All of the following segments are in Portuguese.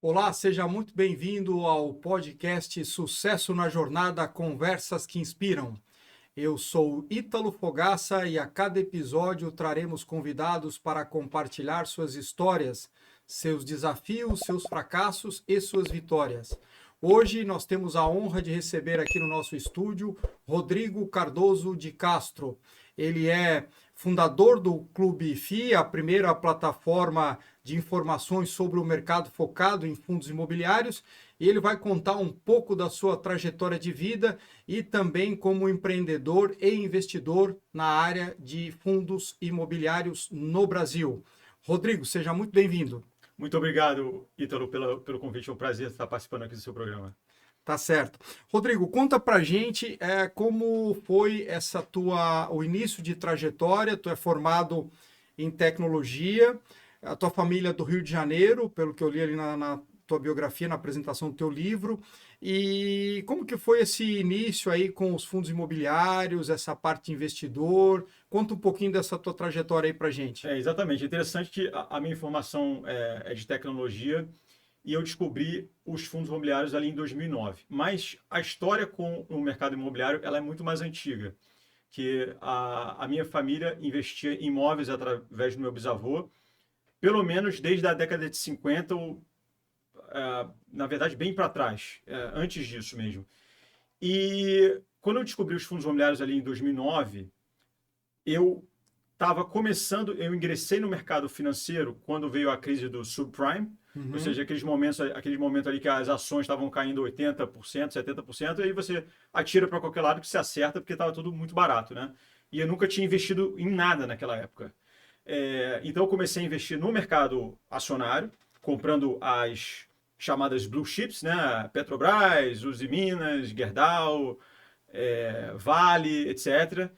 Olá, seja muito bem-vindo ao podcast Sucesso na Jornada Conversas que Inspiram. Eu sou Ítalo Fogaça e a cada episódio traremos convidados para compartilhar suas histórias, seus desafios, seus fracassos e suas vitórias. Hoje nós temos a honra de receber aqui no nosso estúdio Rodrigo Cardoso de Castro. Ele é fundador do Clube FI, a primeira plataforma de informações sobre o mercado focado em fundos imobiliários, e ele vai contar um pouco da sua trajetória de vida e também como empreendedor e investidor na área de fundos imobiliários no Brasil. Rodrigo, seja muito bem-vindo. Muito obrigado, Ítalo, pelo convite. É um prazer estar participando aqui do seu programa. Tá certo. Rodrigo, conta pra gente como foi o início de trajetória. Tu é formado em tecnologia, a tua família é do Rio de Janeiro, pelo que eu li ali na tua biografia, na apresentação do teu livro. E como que foi esse início aí com os fundos imobiliários, essa parte de investidor? Conta um pouquinho dessa tua trajetória aí pra gente. Exatamente. É interessante que a minha formação é de tecnologia e eu descobri os fundos imobiliários ali em 2009. Mas a história com o mercado imobiliário ela é muito mais antiga, que a minha família investia em imóveis através do meu bisavô, pelo menos desde a década de 50, na verdade bem para trás, antes disso mesmo. E quando eu descobri os fundos imobiliários ali em 2009, eu estava começando, eu ingressei no mercado financeiro quando veio a crise do subprime, ou seja, aquele momento ali que as ações estavam caindo 80%, 70%, e aí você atira para qualquer lado que se acerta porque estava tudo muito barato, né? E eu nunca tinha investido em nada naquela época. Então eu comecei a investir no mercado acionário, comprando as chamadas blue chips, né? Petrobras, Uzi Minas, Gerdau, Vale, etc.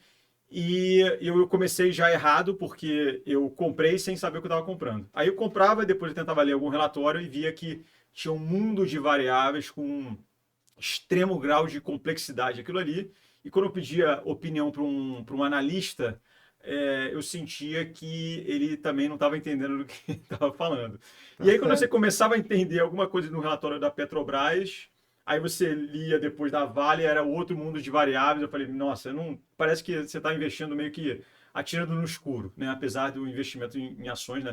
E eu comecei já errado, porque eu comprei sem saber o que eu estava comprando. Aí eu comprava, depois eu tentava ler algum relatório e via que tinha um mundo de variáveis com um extremo grau de complexidade aquilo ali. E quando eu pedia opinião para um analista, eu sentia que ele também não estava entendendo do que estava falando. E aí, quando você começava a entender alguma coisa no relatório da Petrobras, aí você lia depois da Vale, era outro mundo de variáveis. Eu falei, nossa, não, parece que você está investindo meio que atirando no escuro, né? Apesar do investimento em ações, né?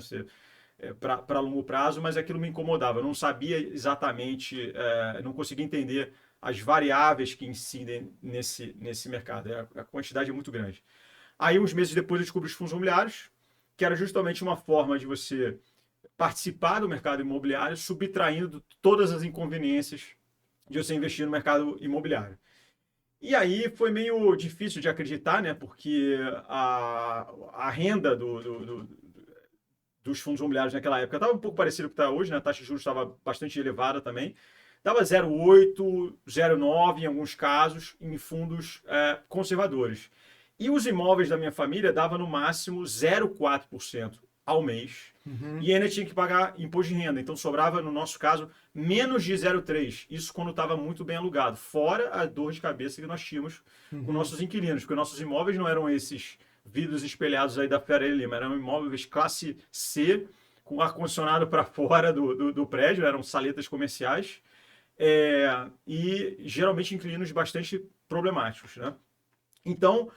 Para longo prazo, mas aquilo me incomodava. Eu não sabia exatamente, não conseguia entender as variáveis que incidem nesse mercado. A quantidade é muito grande. Aí, uns meses depois, eu descobri os fundos imobiliários, que era justamente uma forma de você participar do mercado imobiliário, subtraindo todas as inconveniências de você investir no mercado imobiliário. E aí foi meio difícil de acreditar, né? Porque a renda dos fundos imobiliários naquela época estava um pouco parecido com o que está hoje, né? A taxa de juros estava bastante elevada também. Estava 0,8, 0,9 em alguns casos, em fundos conservadores. E os imóveis da minha família davam no máximo 0,4% ao mês. E ainda tinha que pagar imposto de renda. Então sobrava, no nosso caso, menos de 0,3%. Isso quando estava muito bem alugado. Fora a dor de cabeça que nós tínhamos com nossos inquilinos. Porque nossos imóveis não eram esses vidros espelhados aí da Faria Lima. Eram imóveis classe C, com ar-condicionado para fora do prédio. Eram saletas comerciais. E geralmente inquilinos bastante problemáticos, né? Então,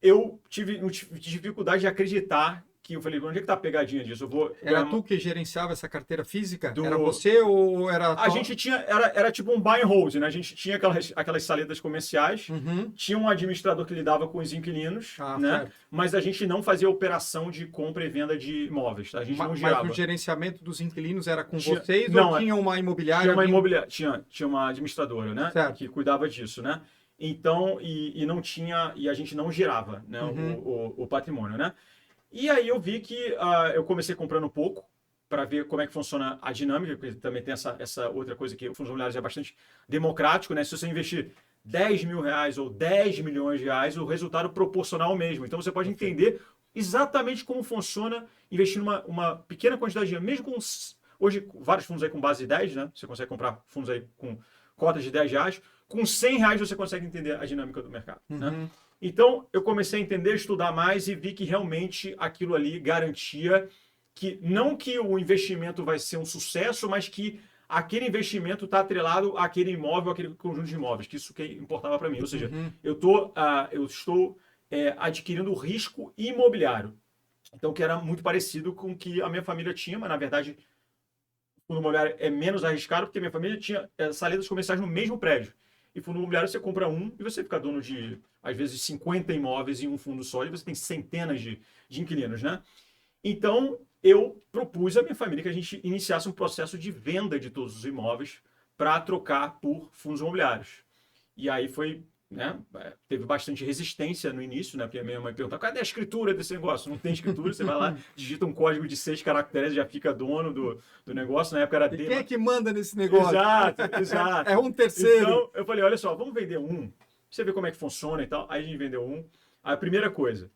eu tive dificuldade de acreditar que eu falei, onde é que tá a pegadinha disso? Era tu que gerenciava essa carteira física? Era você ou era... A gente tinha, era tipo um buy and hold, né? A gente tinha aquelas saletas comerciais, tinha um administrador que lidava com os inquilinos, né? Certo. Mas a gente não fazia operação de compra e venda de imóveis, tá? A gente não girava. Mas o gerenciamento dos inquilinos era com vocês não, ou tinha uma imobiliária? Tinha uma administradora, né? Certo. Que cuidava disso, né? Então, e não tinha, e a gente não girava, né? O patrimônio, né? E aí eu vi que eu comecei comprando pouco para ver como é que funciona a dinâmica, porque também tem essa outra coisa que o fundos imobiliários é bastante democrático, né? Se você investir 10 mil reais ou 10 milhões de reais, o resultado é proporcional mesmo. Então você pode entender exatamente como funciona investir numa pequena quantidade de dinheiro, mesmo com hoje vários fundos aí com base de 10, né? Você consegue comprar fundos aí com cotas de 10 reais. Com 100 reais você consegue entender a dinâmica do mercado, né? Então, eu comecei a entender, estudar mais e vi que realmente aquilo ali garantia que, não que o investimento vai ser um sucesso, mas que aquele investimento está atrelado àquele imóvel, àquele conjunto de imóveis, que isso que importava para mim. Ou seja, eu estou adquirindo risco imobiliário. Então, que era muito parecido com o que a minha família tinha, mas na verdade o fundo imobiliário é menos arriscado, porque minha família tinha salidas comerciais no mesmo prédio. E fundo imobiliário você compra um e você fica dono de, às vezes, 50 imóveis em um fundo só, e você tem centenas de inquilinos, né? Então, eu propus à minha família que a gente iniciasse um processo de venda de todos os imóveis para trocar por fundos imobiliários. E aí foi, né, teve bastante resistência no início, né, porque a minha mãe perguntava, cadê a escritura desse negócio? Não tem escritura, você vai lá, digita um código de 6 caracteres, já fica dono do negócio. Na época era quem é que manda nesse negócio? Exato. É um terceiro. Então, eu falei, olha só, vamos vender um, pra você ver como é que funciona e tal. Aí a gente vendeu um. A primeira coisa,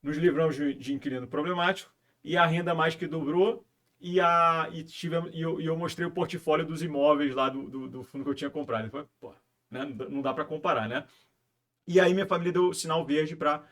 nos livramos de inquilino problemático, e a renda mais que dobrou, e eu mostrei o portfólio dos imóveis lá do fundo que eu tinha comprado. Ele falou, pô, né, não dá para comparar, né? E aí minha família deu sinal verde para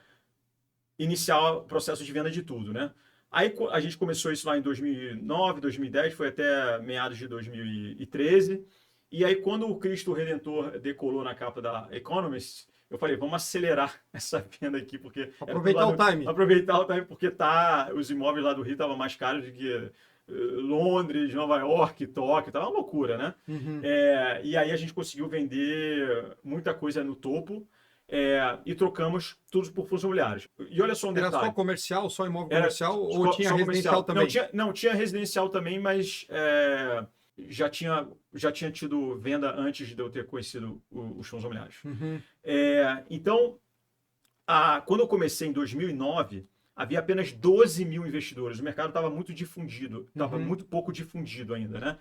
iniciar o processo de venda de tudo, né? Aí a gente começou isso lá em 2009, 2010, foi até meados de 2013. E aí quando o Cristo Redentor decolou na capa da Economist, eu falei, vamos acelerar essa venda aqui, porque... Aproveitar o time. Aproveitar o time, porque os imóveis lá do Rio estavam mais caros do que Londres, Nova York, Tóquio, tava uma loucura, né? E aí a gente conseguiu vender muita coisa no topo, e trocamos tudo por fundos imobiliários. E olha só um detalhe. Era só comercial, só imóvel comercial, ou tinha residencial também? Não, tinha residencial também, mas... já tinha tido venda antes de eu ter conhecido os fundos imobiliários. Então, quando eu comecei em 2009, havia apenas 12 mil investidores. O mercado estava muito difundido, estava muito pouco difundido ainda, né?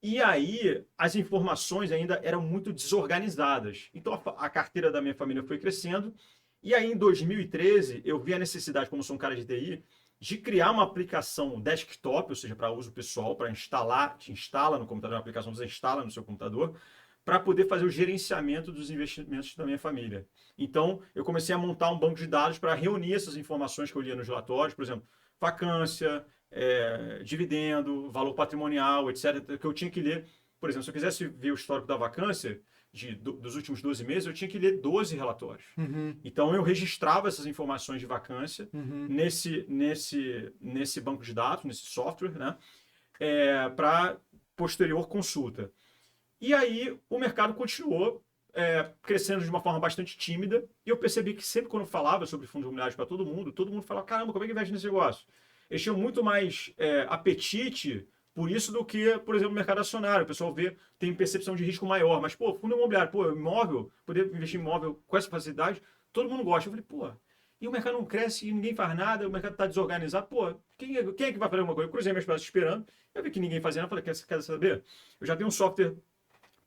E aí, as informações ainda eram muito desorganizadas. Então, a carteira da minha família foi crescendo. E aí, em 2013, eu vi a necessidade, como sou um cara de TI, de criar uma aplicação desktop, ou seja, para uso pessoal, para instalar, te instala no computador, a aplicação você instala no seu computador, para poder fazer o gerenciamento dos investimentos da minha família. Então, eu comecei a montar um banco de dados para reunir essas informações que eu lia nos relatórios, por exemplo, vacância, dividendo, valor patrimonial, etc., que eu tinha que ler. Por exemplo, se eu quisesse ver o histórico da vacância dos últimos 12 meses, eu tinha que ler 12 relatórios. Então, eu registrava essas informações de vacância nesse banco de dados, nesse software, né, para posterior consulta. E aí, o mercado continuou crescendo de uma forma bastante tímida, e eu percebi que sempre quando eu falava sobre fundos imobiliários para todo mundo falava, caramba, como é que investe nesse negócio? Eles tinham muito mais apetite por isso do que, por exemplo, o mercado acionário. O pessoal tem percepção de risco maior. Mas, pô, fundo imobiliário, pô, imóvel, poder investir em imóvel com essa facilidade, todo mundo gosta. Eu falei, pô, e o mercado não cresce e ninguém faz nada, o mercado está desorganizado. Pô, quem é que vai fazer alguma coisa? Eu cruzei meus braços esperando, eu vi que ninguém fazia nada, eu falei, quer saber? Eu já tenho um software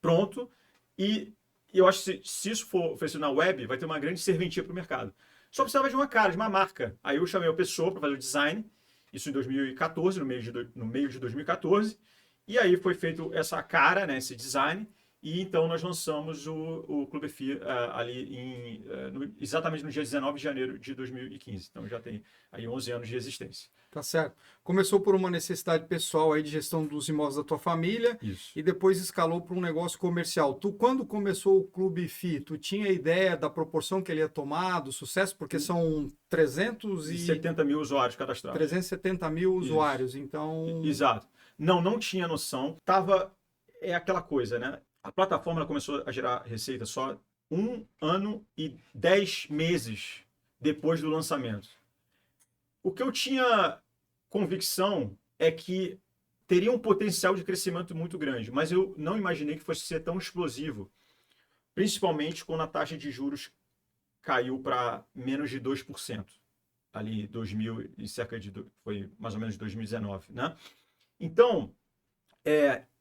pronto e eu acho que se isso for oferecido na web, vai ter uma grande serventia para o mercado. Só precisava de uma cara, de uma marca. Aí eu chamei uma pessoa para fazer o design, isso em 2014, no meio de 2014, e aí foi feito essa cara, né, esse design, e então nós lançamos o Clube FI ali exatamente no dia 19 de janeiro de 2015. Então já tem aí 11 anos de existência. Tá certo. Começou por uma necessidade pessoal aí de gestão dos imóveis da tua família. Isso. E depois escalou para um negócio comercial. Tu, quando começou o Clube FI, tu tinha ideia da proporção que ele ia tomar, do sucesso? Porque são 370 mil usuários cadastrados. 370 mil usuários, então... Exato. Não tinha noção. É aquela coisa, né? A plataforma começou a gerar receita só 1 ano e 10 meses depois do lançamento. O que eu tinha convicção é que teria um potencial de crescimento muito grande, mas eu não imaginei que fosse ser tão explosivo, principalmente quando a taxa de juros caiu para menos de 2%, ali 2000 e foi mais ou menos 2019, né? Então,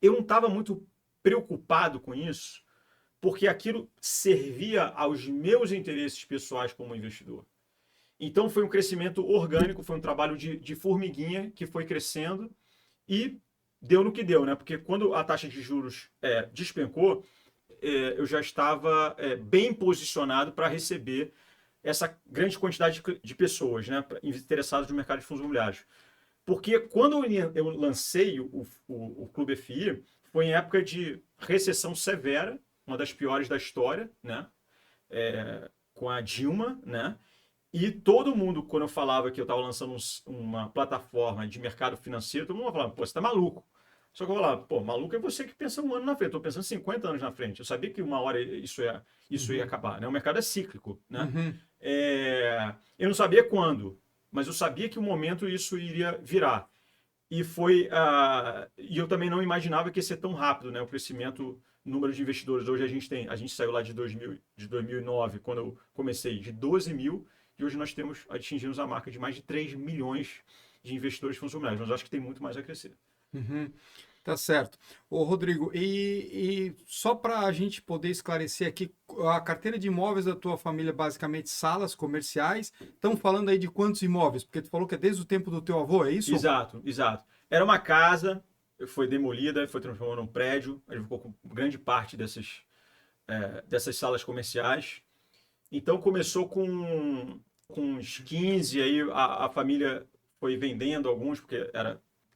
eu não estava muito preocupado com isso, porque aquilo servia aos meus interesses pessoais como investidor. Então foi um crescimento orgânico, foi um trabalho de formiguinha que foi crescendo e deu no que deu, né? Porque quando a taxa de juros despencou, eu já estava bem posicionado para receber essa grande quantidade de pessoas, né, interessadas no mercado de fundos imobiliários. Porque quando eu lancei o Clube FI, foi em época de recessão severa, uma das piores da história, né? Com a Dilma, né? E todo mundo, quando eu falava que eu estava lançando uma plataforma de mercado financeiro, todo mundo falava, pô, você tá maluco. Só que eu falava, pô, maluco é você que pensa um ano na frente. Eu tô pensando 50 anos na frente. Eu sabia que uma hora isso ia acabar, né? O mercado é cíclico, né? Uhum. Eu não sabia quando, mas eu sabia que o momento isso iria virar. E eu também não imaginava que ia ser tão rápido, né? O crescimento, número de investidores. Hoje a gente saiu lá de 2009, quando eu comecei, de 12 mil, e hoje nós atingimos a marca de mais de 3 milhões de investidores funcionários. Mas eu acho que tem muito mais a crescer. Uhum. Tá certo. Ô, Rodrigo, e só para a gente poder esclarecer aqui, a carteira de imóveis da tua família, basicamente salas comerciais, estão falando aí de quantos imóveis? Porque tu falou que é desde o tempo do teu avô, é isso? Exato, exato. Era uma casa, foi demolida, foi transformada num prédio, a gente ficou com grande parte dessas salas comerciais. Então começou com uns 15, aí a família foi vendendo alguns, porque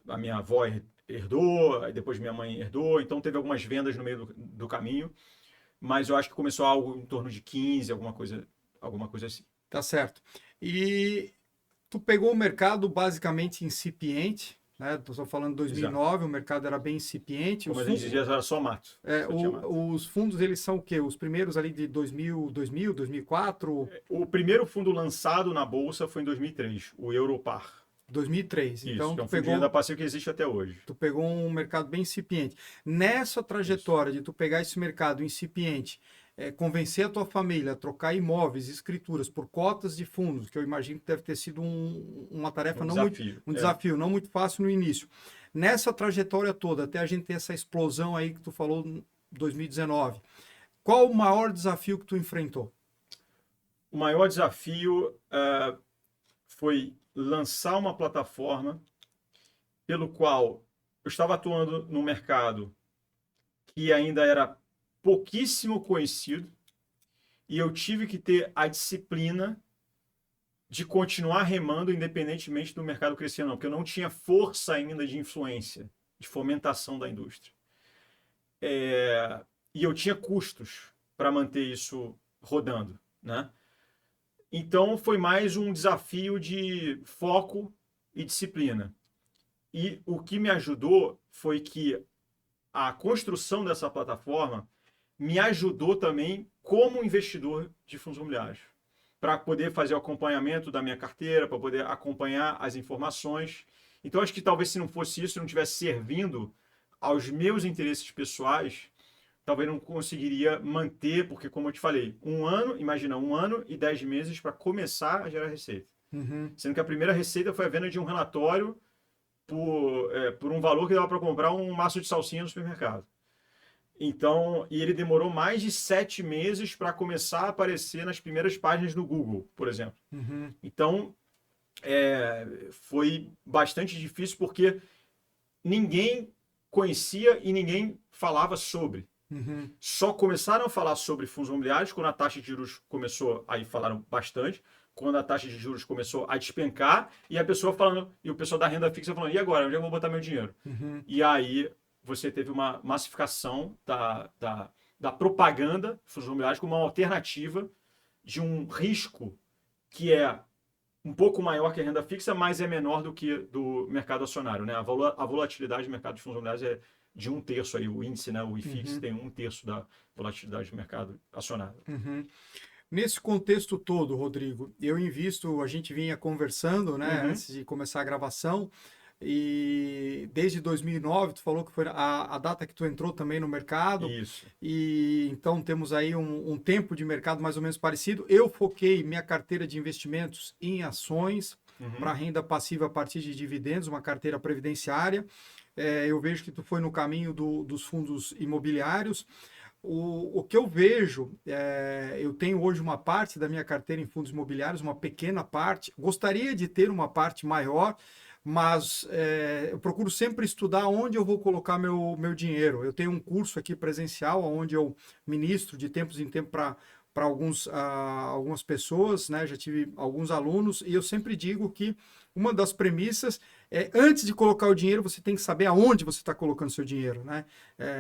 a minha avó herdou, aí depois minha mãe herdou, então teve algumas vendas no meio do caminho, mas eu acho que começou algo em torno de 15, alguma coisa assim. Tá certo. E tu pegou o mercado basicamente incipiente, né? Estou falando 2009, o mercado era bem incipiente. Como a gente dizia, era só mato. Só tinha mato. Os fundos, eles são o quê? Os primeiros ali de 2004? O primeiro fundo lançado na bolsa foi em 2003, o Europar. 2003. Isso, Então, que é tu um fundinho pegou, da Passeio que existe até hoje. tu pegou um mercado bem incipiente. Nessa trajetória de tu pegar esse mercado incipiente, convencer a tua família a trocar imóveis, escrituras por cotas de fundos, que eu imagino que deve ter sido uma tarefa um desafio não muito fácil no início. Nessa trajetória toda, até a gente ter essa explosão aí que tu falou em 2019, qual o maior desafio que tu enfrentou? O maior desafio foi lançar uma plataforma pelo qual eu estava atuando no mercado que ainda era pouquíssimo conhecido e eu tive que ter a disciplina de continuar remando independentemente do mercado crescer, não, porque eu não tinha força ainda de influência, de fomentação da indústria. E eu tinha custos para manter isso rodando, né? Então foi mais um desafio de foco e disciplina. E o que me ajudou foi que a construção dessa plataforma me ajudou também como investidor de fundos imobiliários, para poder fazer o acompanhamento da minha carteira, para poder acompanhar as informações. Então acho que talvez se não fosse isso, não estivesse servindo aos meus interesses pessoais, talvez não conseguiria manter, porque como eu te falei, imagina, 1 ano e 10 meses para começar a gerar receita. Sendo que a primeira receita foi a venda de um relatório por um valor que dava para comprar um maço de salsinha no supermercado. Então, e ele demorou mais de 7 meses para começar a aparecer nas primeiras páginas do Google, por exemplo. Então, foi bastante difícil porque ninguém conhecia e ninguém falava sobre. Só começaram a falar sobre fundos imobiliários quando a taxa de juros começou, aí falaram bastante, quando a taxa de juros começou a despencar e a pessoa falando, e o pessoal da renda fixa falando, e agora, onde eu vou botar meu dinheiro? E aí você teve uma massificação da propaganda de fundos imobiliários como uma alternativa de um risco que é um pouco maior que a renda fixa, mas é menor do que do mercado acionário, né? A volatilidade do mercado de fundos imobiliários é de 1/3 aí, o índice, né? O IFIX tem 1/3 da volatilidade do mercado acionário. Nesse contexto todo, Rodrigo, eu invisto, a gente vinha conversando, né, antes de começar a gravação, e desde 2009, tu falou que foi a data que tu entrou também no mercado. Isso. E então temos aí um tempo de mercado mais ou menos parecido. Eu foquei minha carteira de investimentos em ações para renda passiva a partir de dividendos, uma carteira previdenciária. Eu vejo que tu foi no caminho dos fundos imobiliários. O que eu vejo, eu tenho hoje uma parte da minha carteira em fundos imobiliários, uma pequena parte. Gostaria de ter uma parte maior, mas eu procuro sempre estudar onde eu vou colocar meu dinheiro. Eu tenho um curso aqui presencial, onde eu ministro de tempos em tempos para algumas pessoas, né? Já tive alguns alunos, e eu sempre digo que uma das premissas é, antes de colocar o dinheiro, você tem que saber aonde você está colocando seu dinheiro, né?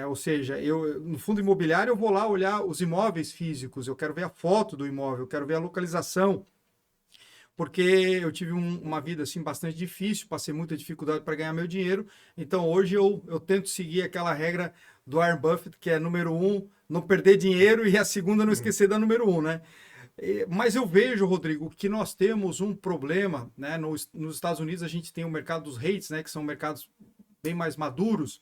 Ou seja, no fundo imobiliário eu vou lá olhar os imóveis físicos, eu quero ver a foto do imóvel, eu quero ver a localização, porque eu tive uma vida assim bastante difícil, passei muita dificuldade para ganhar meu dinheiro. Então hoje eu tento seguir aquela regra do Warren Buffett, que é número um, não perder dinheiro, e a segunda, não esquecer da número um, né? Mas eu vejo, Rodrigo, que nós temos um problema, né? Nos Estados Unidos a gente tem o mercado dos REITs, né? Que são mercados bem mais maduros.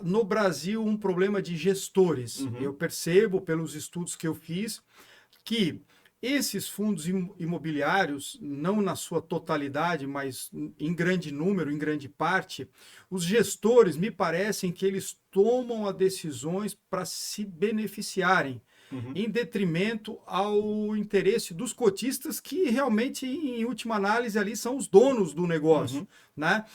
No Brasil, um problema de gestores. Eu percebo pelos estudos que eu fiz que esses fundos imobiliários, não na sua totalidade, mas em grande número, em grande parte, os gestores me parecem que eles tomam as decisões para se beneficiarem, em detrimento ao interesse dos cotistas, que realmente, em última análise, ali são os donos do negócio, né?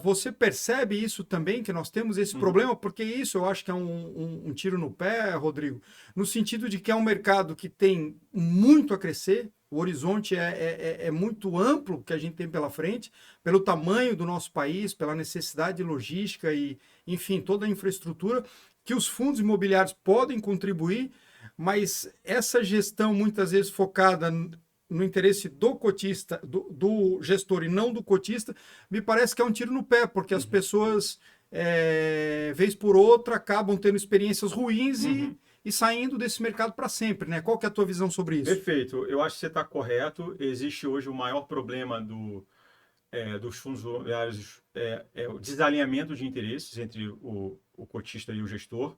Você percebe isso também, que nós temos esse problema, porque isso eu acho que é um tiro no pé, Rodrigo, no sentido de que é um mercado que tem muito a crescer, o horizonte é muito amplo que a gente tem pela frente, pelo tamanho do nosso país, pela necessidade de logística e, enfim, toda a infraestrutura, que os fundos imobiliários podem contribuir, mas essa gestão muitas vezes focada no interesse do cotista, do gestor e não do cotista, me parece que é um tiro no pé, porque as pessoas, vez por outra, acabam tendo experiências ruins e saindo desse mercado para sempre, né? Qual que é a tua visão sobre isso? Perfeito. Eu acho que você está correto. Existe hoje o maior problema dos fundos imobiliários, o desalinhamento de interesses entre o cotista e o gestor.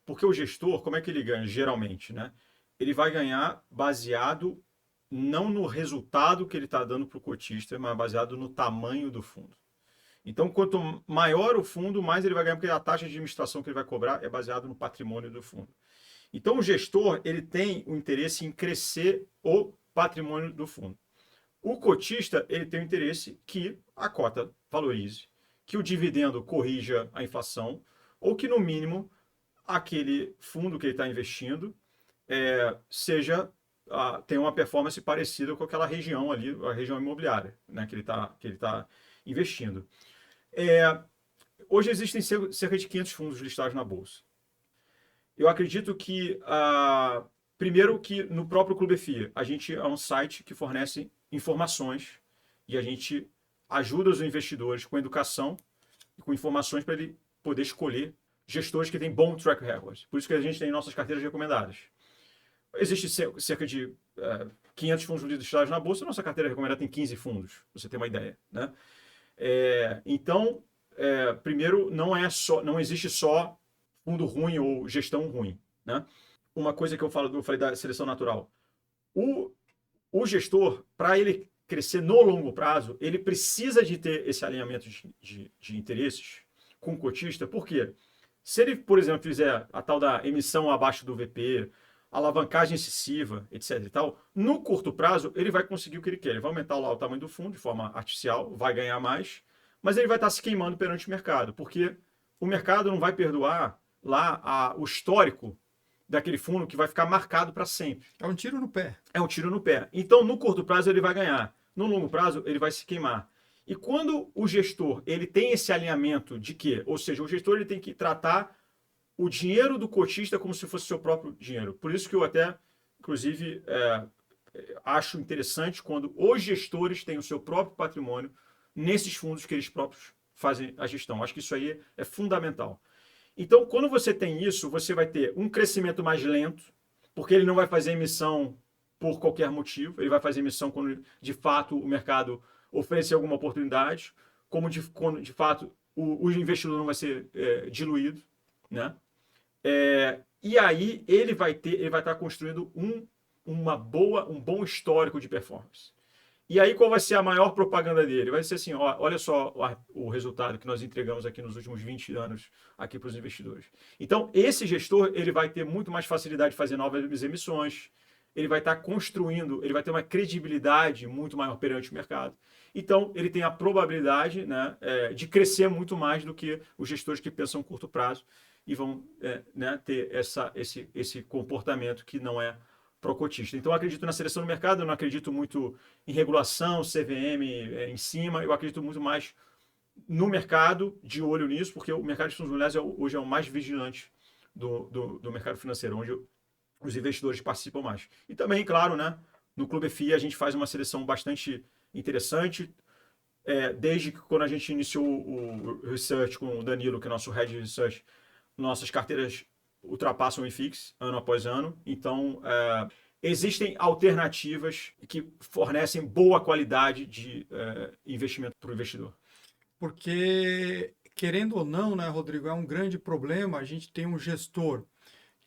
Porque o gestor, como é que ele ganha, geralmente, né? Ele vai ganhar baseado não no resultado que ele está dando para o cotista, mas baseado no tamanho do fundo. Então, quanto maior o fundo, mais ele vai ganhar, porque a taxa de administração que ele vai cobrar é baseado no patrimônio do fundo. Então, o gestor ele tem o interesse em crescer o patrimônio do fundo. O cotista ele tem o interesse que a cota valorize, que o dividendo corrija a inflação, ou que, no mínimo, aquele fundo que ele está investindo tenha uma performance parecida com aquela região ali, a região imobiliária, né, que ele tá investindo. Hoje existem cerca de 500 fundos listados na Bolsa. Eu acredito que, primeiro, que no próprio Clube FIA, a gente é um site que fornece informações e a gente ajuda os investidores com educação e com informações para ele poder escolher gestores que têm bom track record. Por isso que a gente tem nossas carteiras recomendadas. Existe cerca de 500 fundos listados na Bolsa, nossa carteira recomendada tem 15 fundos, pra você ter uma ideia, né? Então, primeiro, não existe só fundo ruim ou gestão ruim, né? Uma coisa que eu falei da seleção natural. O gestor, para ele crescer no longo prazo, ele precisa de ter esse alinhamento de interesses com o cotista. Por quê? Se ele, por exemplo, fizer a tal da emissão abaixo do VP, alavancagem excessiva, etc. e tal, no curto prazo, ele vai conseguir o que ele quer. Ele vai aumentar lá o tamanho do fundo de forma artificial, vai ganhar mais, mas ele vai estar se queimando perante o mercado, porque o mercado não vai perdoar lá o histórico daquele fundo que vai ficar marcado para sempre. É um tiro no pé. É um tiro no pé. Então, no curto prazo, ele vai ganhar. No longo prazo, ele vai se queimar. E quando o gestor ele tem esse alinhamento de quê? Ou seja, o gestor ele tem que tratar o dinheiro do cotista como se fosse seu próprio dinheiro. Por isso que eu até, inclusive, acho interessante quando os gestores têm o seu próprio patrimônio nesses fundos que eles próprios fazem a gestão. Acho que isso aí é fundamental. Então, quando você tem isso, você vai ter um crescimento mais lento, porque ele não vai fazer emissão por qualquer motivo, ele vai fazer emissão quando, de fato, o mercado oferecer alguma oportunidade, quando, de fato, o investidor não vai ser diluído, né? E aí ele vai estar construindo um bom histórico de performance. E aí qual vai ser a maior propaganda dele? Vai ser assim, olha só o resultado que nós entregamos aqui nos últimos 20 anos aqui para os investidores. Então, esse gestor ele vai ter muito mais facilidade de fazer novas emissões, ele vai estar construindo, ele vai ter uma credibilidade muito maior perante o mercado. Então, ele tem a probabilidade, né, de crescer muito mais do que os gestores que pensam a curto prazo e vão né, ter esse comportamento que não é procotista. Então, eu acredito na seleção do mercado, eu não acredito muito em regulação, CVM em cima, eu acredito muito mais no mercado, de olho nisso, porque o mercado de fundos imobiliários hoje é o mais vigilante do mercado financeiro, onde os investidores participam mais. E também, claro, né, no Clube FI a gente faz uma seleção bastante interessante, desde que quando a gente iniciou o research com o Danilo, que é nosso head de research, nossas carteiras ultrapassam o IFIX ano após ano. Então, existem alternativas que fornecem boa qualidade de investimento para o investidor. Porque, querendo ou não, né, Rodrigo, é um grande problema. A gente tem um gestor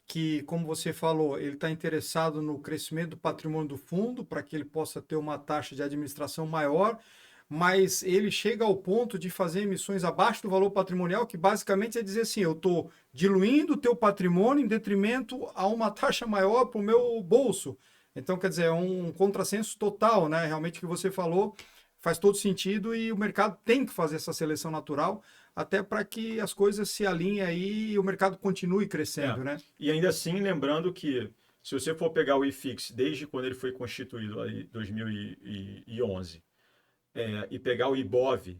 que, como você falou, ele está interessado no crescimento do patrimônio do fundo para que ele possa ter uma taxa de administração maior, mas ele chega ao ponto de fazer emissões abaixo do valor patrimonial, que basicamente é dizer assim, eu estou diluindo o teu patrimônio em detrimento a uma taxa maior para o meu bolso. Então, quer dizer, é um contrassenso total, né? Realmente o que você falou faz todo sentido e o mercado tem que fazer essa seleção natural até para que as coisas se alinhem aí e o mercado continue crescendo, né? E ainda assim, lembrando que se você for pegar o IFIX desde quando ele foi constituído em 2011 e pegar o IBOV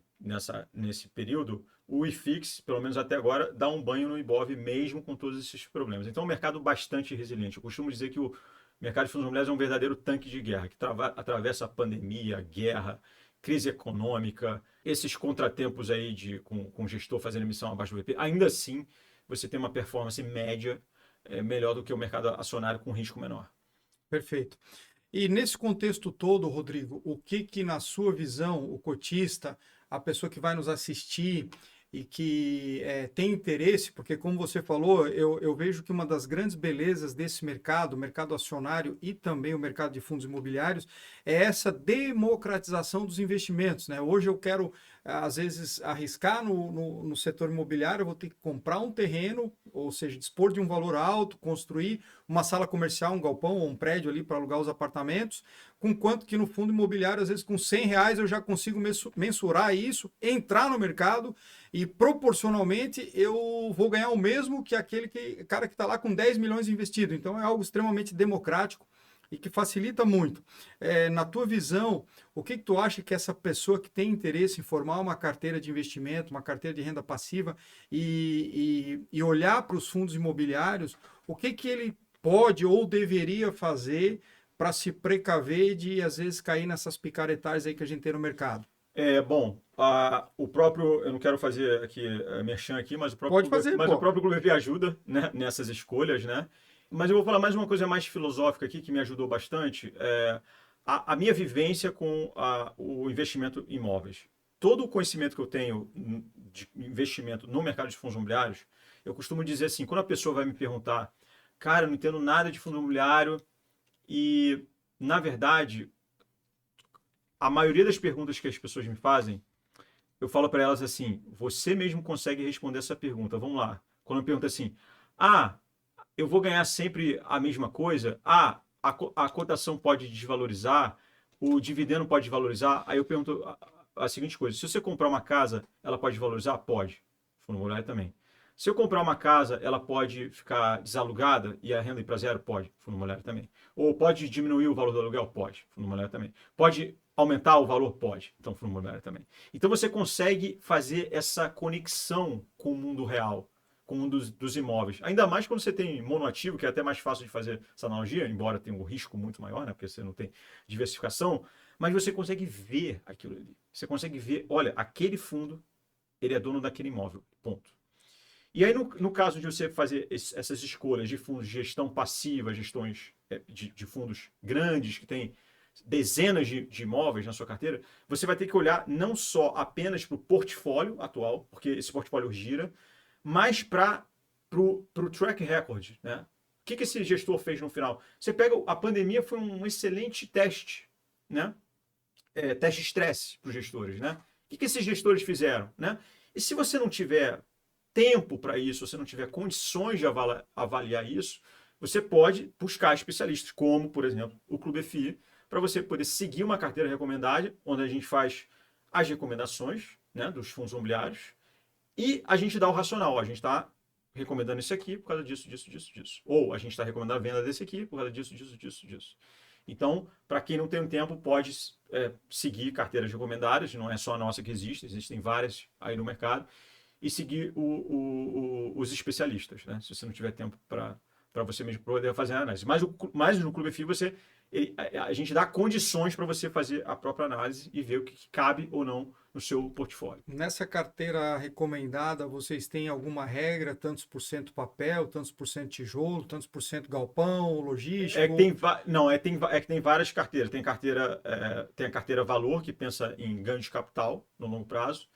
nesse período, o IFIX, pelo menos até agora, dá um banho no IBOV mesmo com todos esses problemas. Então é um mercado bastante resiliente. Eu costumo dizer que o mercado de fundos imobiliários é um verdadeiro tanque de guerra, que atravessa a pandemia, guerra, crise econômica, esses contratempos aí com o gestor fazendo emissão abaixo do VP, ainda assim você tem uma performance média melhor do que o mercado acionário com risco menor. Perfeito. E nesse contexto todo, Rodrigo, o que na sua visão, o cotista, a pessoa que vai nos assistir e que tem interesse, porque como você falou, eu vejo que uma das grandes belezas desse mercado, o mercado acionário e também o mercado de fundos imobiliários, é essa democratização dos investimentos, né? Hoje eu quero, às vezes, arriscar no setor imobiliário, eu vou ter que comprar um terreno, ou seja, dispor de um valor alto, construir uma sala comercial, um galpão ou um prédio ali para alugar os apartamentos, com quanto que no fundo imobiliário, às vezes com R$ 100 eu já consigo mensurar isso, entrar no mercado e proporcionalmente eu vou ganhar o mesmo que aquele cara que está lá com 10 milhões investido. Então é algo extremamente democrático e que facilita muito. Na tua visão, o que tu acha que essa pessoa que tem interesse em formar uma carteira de investimento, uma carteira de renda passiva e olhar para os fundos imobiliários, o que ele pode ou deveria fazer para se precaver de, às vezes, cair nessas picaretagens aí que a gente tem no mercado? O próprio, eu não quero fazer aqui merchan aqui, mas Pode fazer, o próprio Clube FI ajuda, né, nessas escolhas, né? Mas eu vou falar mais uma coisa mais filosófica aqui que me ajudou bastante, a minha vivência com o investimento em imóveis. Todo o conhecimento que eu tenho de investimento no mercado de fundos imobiliários, eu costumo dizer assim, quando a pessoa vai me perguntar, cara, eu não entendo nada de fundo imobiliário e, na verdade, a maioria das perguntas que as pessoas me fazem, eu falo para elas assim, você mesmo consegue responder essa pergunta, vamos lá. Quando eu pergunto assim, eu vou ganhar sempre a mesma coisa? A cotação pode desvalorizar? O dividendo pode desvalorizar? Aí eu pergunto a seguinte coisa, se você comprar uma casa, ela pode desvalorizar? Pode. Fundo imobiliário também. Se eu comprar uma casa, ela pode ficar desalugada e a renda ir para zero? Pode. Fundo imobiliário também. Ou pode diminuir o valor do aluguel? Pode. Fundo imobiliário também. Pode aumentar o valor? Pode. Então, fundo imobiliário também. Então, você consegue fazer essa conexão com o mundo real, com o mundo dos imóveis. Ainda mais quando você tem monoativo, que é até mais fácil de fazer essa analogia, embora tenha um risco muito maior, né? Porque você não tem diversificação, mas você consegue ver aquilo ali. Você consegue ver, olha, aquele fundo, ele é dono daquele imóvel. Ponto. E aí, no caso de você fazer essas escolhas de fundos de gestão passiva, gestões de fundos grandes, que tem dezenas de imóveis na sua carteira, você vai ter que olhar não só apenas para o portfólio atual, porque esse portfólio gira, mas para o track record. Né? O que esse gestor fez no final? Você pega, a pandemia foi um excelente teste, né? Teste de estresse para os gestores. Né? O que esses gestores fizeram? Né? E se você não tiver tempo para isso, se você não tiver condições de avaliar isso, o que você vai você pode buscar especialistas, como, por exemplo, o Clube FI, para você poder seguir uma carteira recomendada, onde a gente faz as recomendações, né, dos fundos imobiliários, e a gente dá o racional. A gente está recomendando esse aqui por causa disso, disso, disso, disso. Ou a gente está recomendando a venda desse aqui por causa disso, disso, disso, disso. Então, para quem não tem um tempo, pode seguir carteiras recomendadas, não é só a nossa que existe, existem várias aí no mercado, e seguir os especialistas, né? Se você não tiver tempo para você mesmo poder fazer a análise. Mas no Clube FI, a gente dá condições para você fazer a própria análise e ver o que cabe ou não no seu portfólio. Nessa carteira recomendada, vocês têm alguma regra, tantos por cento papel, tantos por cento tijolo, tantos por cento galpão, logístico? É que tem várias carteiras. Tem a carteira valor, que pensa em ganho de capital no longo prazo.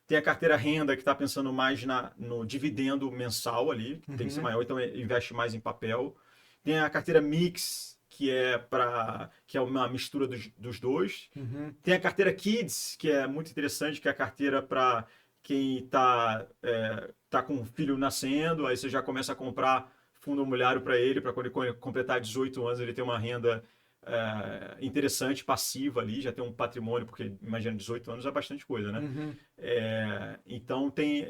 Tem a carteira renda, que está pensando mais no dividendo mensal ali, que tem que ser maior, então investe mais em papel. Tem a carteira mix, que é uma mistura dos dois. Tem a carteira Kids, que é muito interessante, que é a carteira para quem está com um filho nascendo, aí você já começa a comprar fundo imobiliário para ele, para quando ele completar 18 anos ele ter uma renda interessante, passiva ali, já tem um patrimônio, porque imagina, 18 anos é bastante coisa, né? Então tem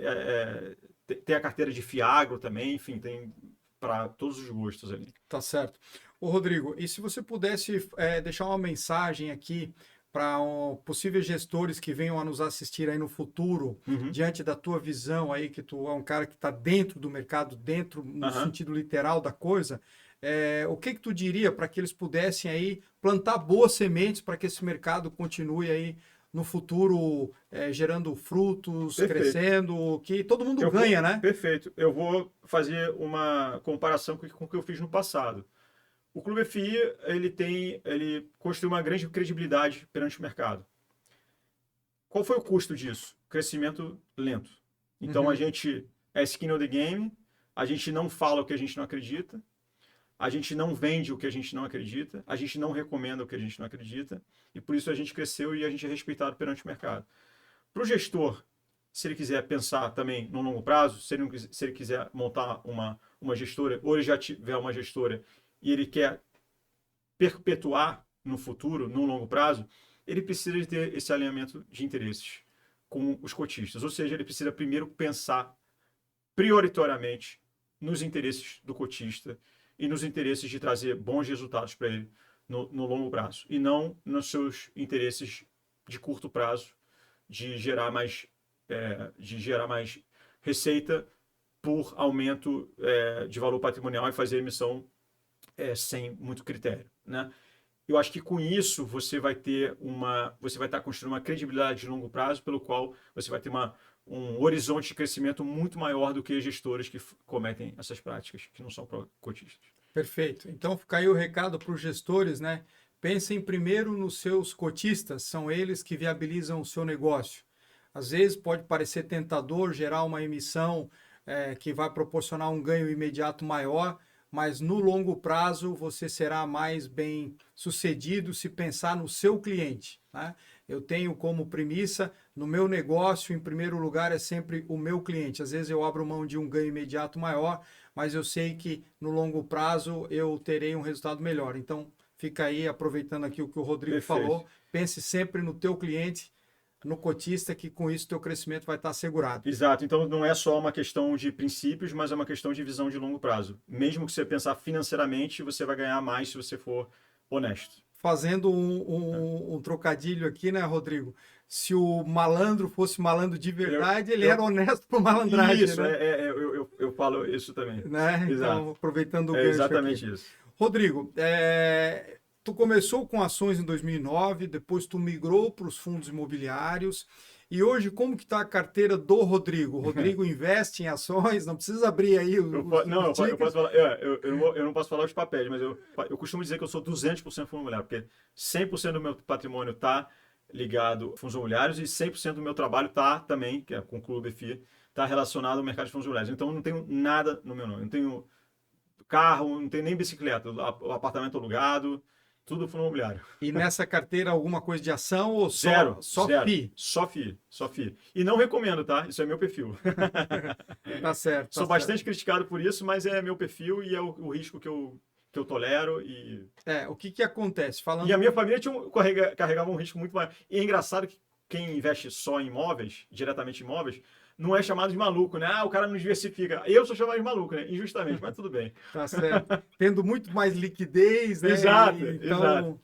a carteira de Fiagro também, enfim, tem para todos os gostos ali. Tá certo. Ô, Rodrigo, e se você pudesse deixar uma mensagem aqui para possíveis gestores que venham a nos assistir aí no futuro, diante da tua visão aí, que tu é um cara que está dentro do mercado, dentro no sentido literal da coisa, o que tu diria para que eles pudessem aí plantar boas sementes para que esse mercado continue aí no futuro gerando frutos, Perfeito. Crescendo, que todo mundo ganha, né? Perfeito. Eu vou fazer uma comparação com o que eu fiz no passado. O Clube FI, ele construiu uma grande credibilidade perante o mercado. Qual foi o custo disso? Crescimento lento. Então a gente é skin of the game, a gente não fala o que a gente não acredita, a gente não vende o que a gente não acredita, a gente não recomenda o que a gente não acredita, e por isso a gente cresceu e a gente é respeitado perante o mercado. Para o gestor, se ele quiser pensar também no longo prazo, se ele quiser montar uma gestora, ou ele já tiver uma gestora e ele quer perpetuar no futuro, no longo prazo, ele precisa de ter esse alinhamento de interesses com os cotistas. Ou seja, ele precisa primeiro pensar prioritariamente nos interesses do cotista e nos interesses de trazer bons resultados para ele no longo prazo, e não nos seus interesses de curto prazo de gerar mais receita por aumento de valor patrimonial e fazer emissão sem muito critério, né? Eu acho que com isso você vai estar construindo uma credibilidade de longo prazo, pelo qual você vai ter um horizonte de crescimento muito maior do que gestores que cometem essas práticas, que não são cotistas. Perfeito. Então fica aí o recado para os gestores, né? Pensem primeiro nos seus cotistas, são eles que viabilizam o seu negócio. Às vezes pode parecer tentador gerar uma emissão que vai proporcionar um ganho imediato maior, mas no longo prazo você será mais bem sucedido se pensar no seu cliente, né? Eu tenho como premissa, no meu negócio, em primeiro lugar, é sempre o meu cliente. Às vezes eu abro mão de um ganho imediato maior, mas eu sei que no longo prazo eu terei um resultado melhor. Então, fica aí, aproveitando aqui o que o Rodrigo falou, pense sempre no teu cliente, no cotista, que com isso teu crescimento vai estar assegurado. Exato. Então, não é só uma questão de princípios, mas é uma questão de visão de longo prazo. Mesmo que você pensar financeiramente, você vai ganhar mais se você for honesto. Fazendo um trocadilho aqui, né, Rodrigo? Se o malandro fosse malandro de verdade, ele era honesto por malandragem. Isso, né? Eu falo isso também. Né? Então, aproveitando o gancho exatamente aqui. Isso. Rodrigo, tu começou com ações em 2009, depois tu migrou para os fundos imobiliários. E hoje, como que está a carteira do Rodrigo? O Rodrigo investe em ações? Não precisa abrir aí eu posso falar, eu não posso falar os papéis, mas eu costumo dizer que eu sou 200% fundo imobiliário, porque 100% do meu patrimônio está ligado a fundos imobiliários e 100% do meu trabalho está também, que é com o Clube FI, está relacionado ao mercado de fundos imobiliários. Então, eu não tenho nada no meu nome. Eu não tenho carro, não tenho nem bicicleta, o apartamento alugado. Tudo fundo imobiliário. E nessa carteira alguma coisa de ação ou Zero. só Zero. FI? Só FI. Só FI. E não recomendo, tá? Isso é meu perfil. Tá certo. Sou bastante criticado por isso, mas é meu perfil e é o risco que eu tolero. O que que acontece? E a minha família carregava um risco muito maior. E é engraçado que quem investe só em imóveis, diretamente em imóveis, não é chamado de maluco, né? Ah, o cara não diversifica. Eu sou chamado de maluco, né? Injustamente, mas tudo bem. Tá certo. Tendo muito mais liquidez, né? Exato, Então, exato.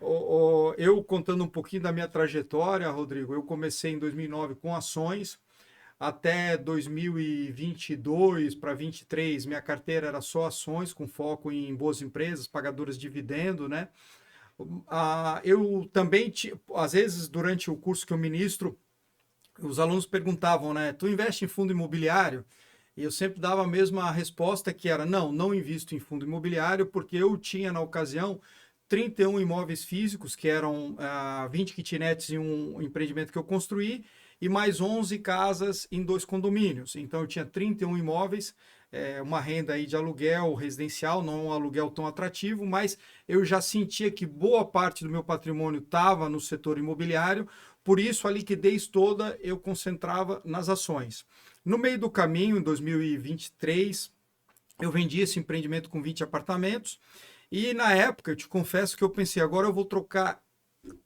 Uhum. eu contando um pouquinho da minha trajetória, Rodrigo, eu comecei em 2009 com ações. Até 2022 para 23, minha carteira era só ações, com foco em boas empresas, pagadoras de dividendo, né? Eu também, às vezes, durante o curso que eu ministro, os alunos perguntavam, né? Tu investe em fundo imobiliário? E eu sempre dava a mesma resposta, que era, não invisto em fundo imobiliário, porque eu tinha, na ocasião, 31 imóveis físicos, que eram 20 kitnets em um empreendimento que eu construí, e mais 11 casas em 2 condomínios. Então, eu tinha 31 imóveis, uma renda aí de aluguel residencial, não um aluguel tão atrativo, mas eu já sentia que boa parte do meu patrimônio estava no setor imobiliário, por isso a liquidez toda eu concentrava nas ações. No meio do caminho, em 2023, eu vendi esse empreendimento com 20 apartamentos, e na época, eu te confesso que eu pensei, agora eu vou trocar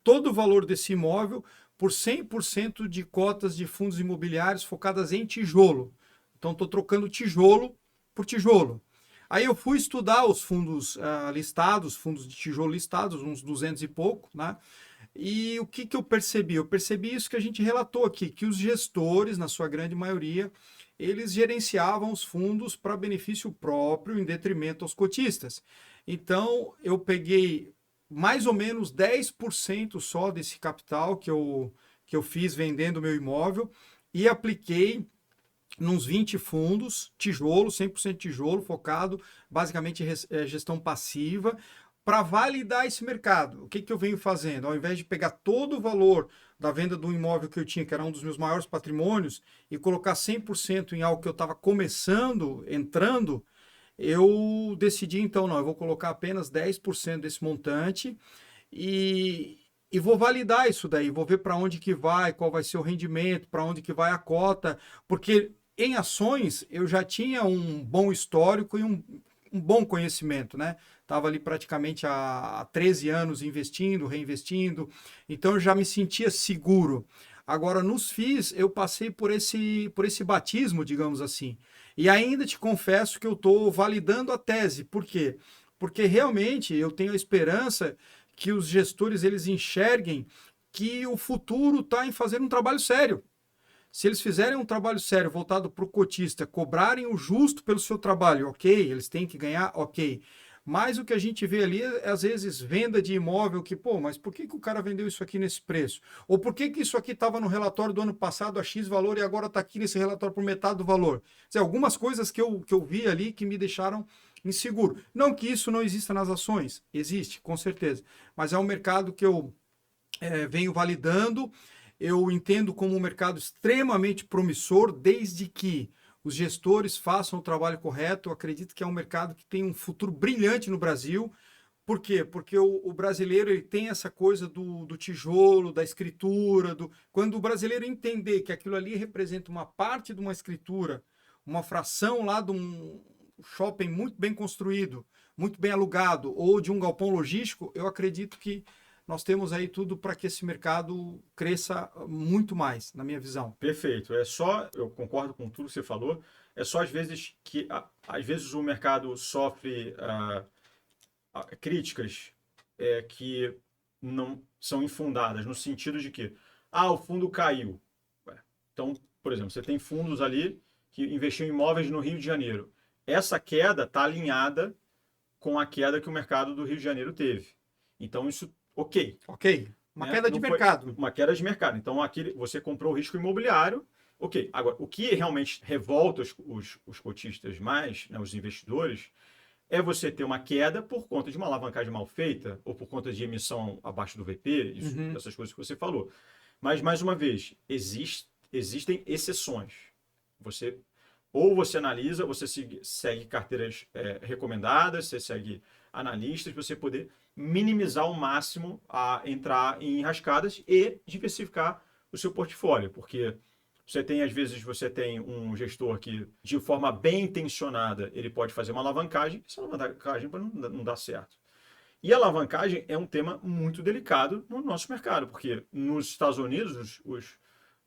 todo o valor desse imóvel por 100% de cotas de fundos imobiliários focadas em tijolo. Então, estou trocando tijolo por tijolo. Aí eu fui estudar os fundos listados, fundos de tijolo listados, uns 200 e pouco, né? E o que que eu percebi? Eu percebi isso que a gente relatou aqui, que os gestores, na sua grande maioria, eles gerenciavam os fundos para benefício próprio, em detrimento aos cotistas. Então, eu peguei mais ou menos 10% só desse capital que eu fiz vendendo meu imóvel e apliquei nos 20 fundos, tijolo, 100% tijolo, focado basicamente em gestão passiva, para validar esse mercado. O que que eu venho fazendo? Ao invés de pegar todo o valor da venda do imóvel que eu tinha, que era um dos meus maiores patrimônios, e colocar 100% em algo que eu estava começando, entrando, eu decidi então, não, eu vou colocar apenas 10% desse montante e vou validar isso daí, vou ver para onde que vai, qual vai ser o rendimento, para onde que vai a cota, porque em ações eu já tinha um bom histórico e um bom conhecimento, né? Estava ali praticamente há 13 anos investindo, reinvestindo, então eu já me sentia seguro. Agora, nos FIIs, eu passei por esse batismo, digamos assim. E ainda te confesso que eu estou validando a tese. Por quê? Porque realmente eu tenho a esperança que os gestores eles enxerguem que o futuro está em fazer um trabalho sério. Se eles fizerem um trabalho sério voltado para o cotista, cobrarem o justo pelo seu trabalho, ok, eles têm que ganhar, ok. Mas o que a gente vê ali é, às vezes, venda de imóvel que, pô, mas por que que o cara vendeu isso aqui nesse preço? Ou por que que isso aqui estava no relatório do ano passado a X valor e agora está aqui nesse relatório por metade do valor? Quer dizer, algumas coisas que eu vi ali que me deixaram inseguro. Não que isso não exista nas ações, existe, com certeza. Mas é um mercado que eu venho validando. Eu entendo como um mercado extremamente promissor, desde que os gestores façam o trabalho correto. Eu acredito que é um mercado que tem um futuro brilhante no Brasil. Por quê? Porque o brasileiro ele tem essa coisa do tijolo, da escritura. Quando o brasileiro entender que aquilo ali representa uma parte de uma escritura, uma fração lá de um shopping muito bem construído, muito bem alugado, ou de um galpão logístico, eu acredito que nós temos aí tudo para que esse mercado cresça muito mais, na minha visão. Perfeito. Eu concordo com tudo que você falou. É só às vezes às vezes o mercado sofre críticas que não são infundadas, no sentido de que, o fundo caiu. Então, por exemplo, você tem fundos ali que investiam em imóveis no Rio de Janeiro. Essa queda está alinhada com a queda que o mercado do Rio de Janeiro teve. Então, isso, ok. Ok, uma queda de mercado. Uma queda de mercado. Então, você comprou o risco imobiliário, ok. Agora, o que realmente revolta os cotistas mais, né, os investidores, é você ter uma queda por conta de uma alavancagem mal feita ou por conta de emissão abaixo do VP, essas coisas que você falou. Mas, mais uma vez, existem exceções. Ou você analisa, você segue carteiras recomendadas, você segue analistas, para você poder minimizar ao máximo a entrar em enrascadas e diversificar o seu portfólio, porque às vezes você tem um gestor que, de forma bem intencionada, ele pode fazer uma alavancagem, essa alavancagem não dá certo. E a alavancagem é um tema muito delicado no nosso mercado, porque nos Estados Unidos,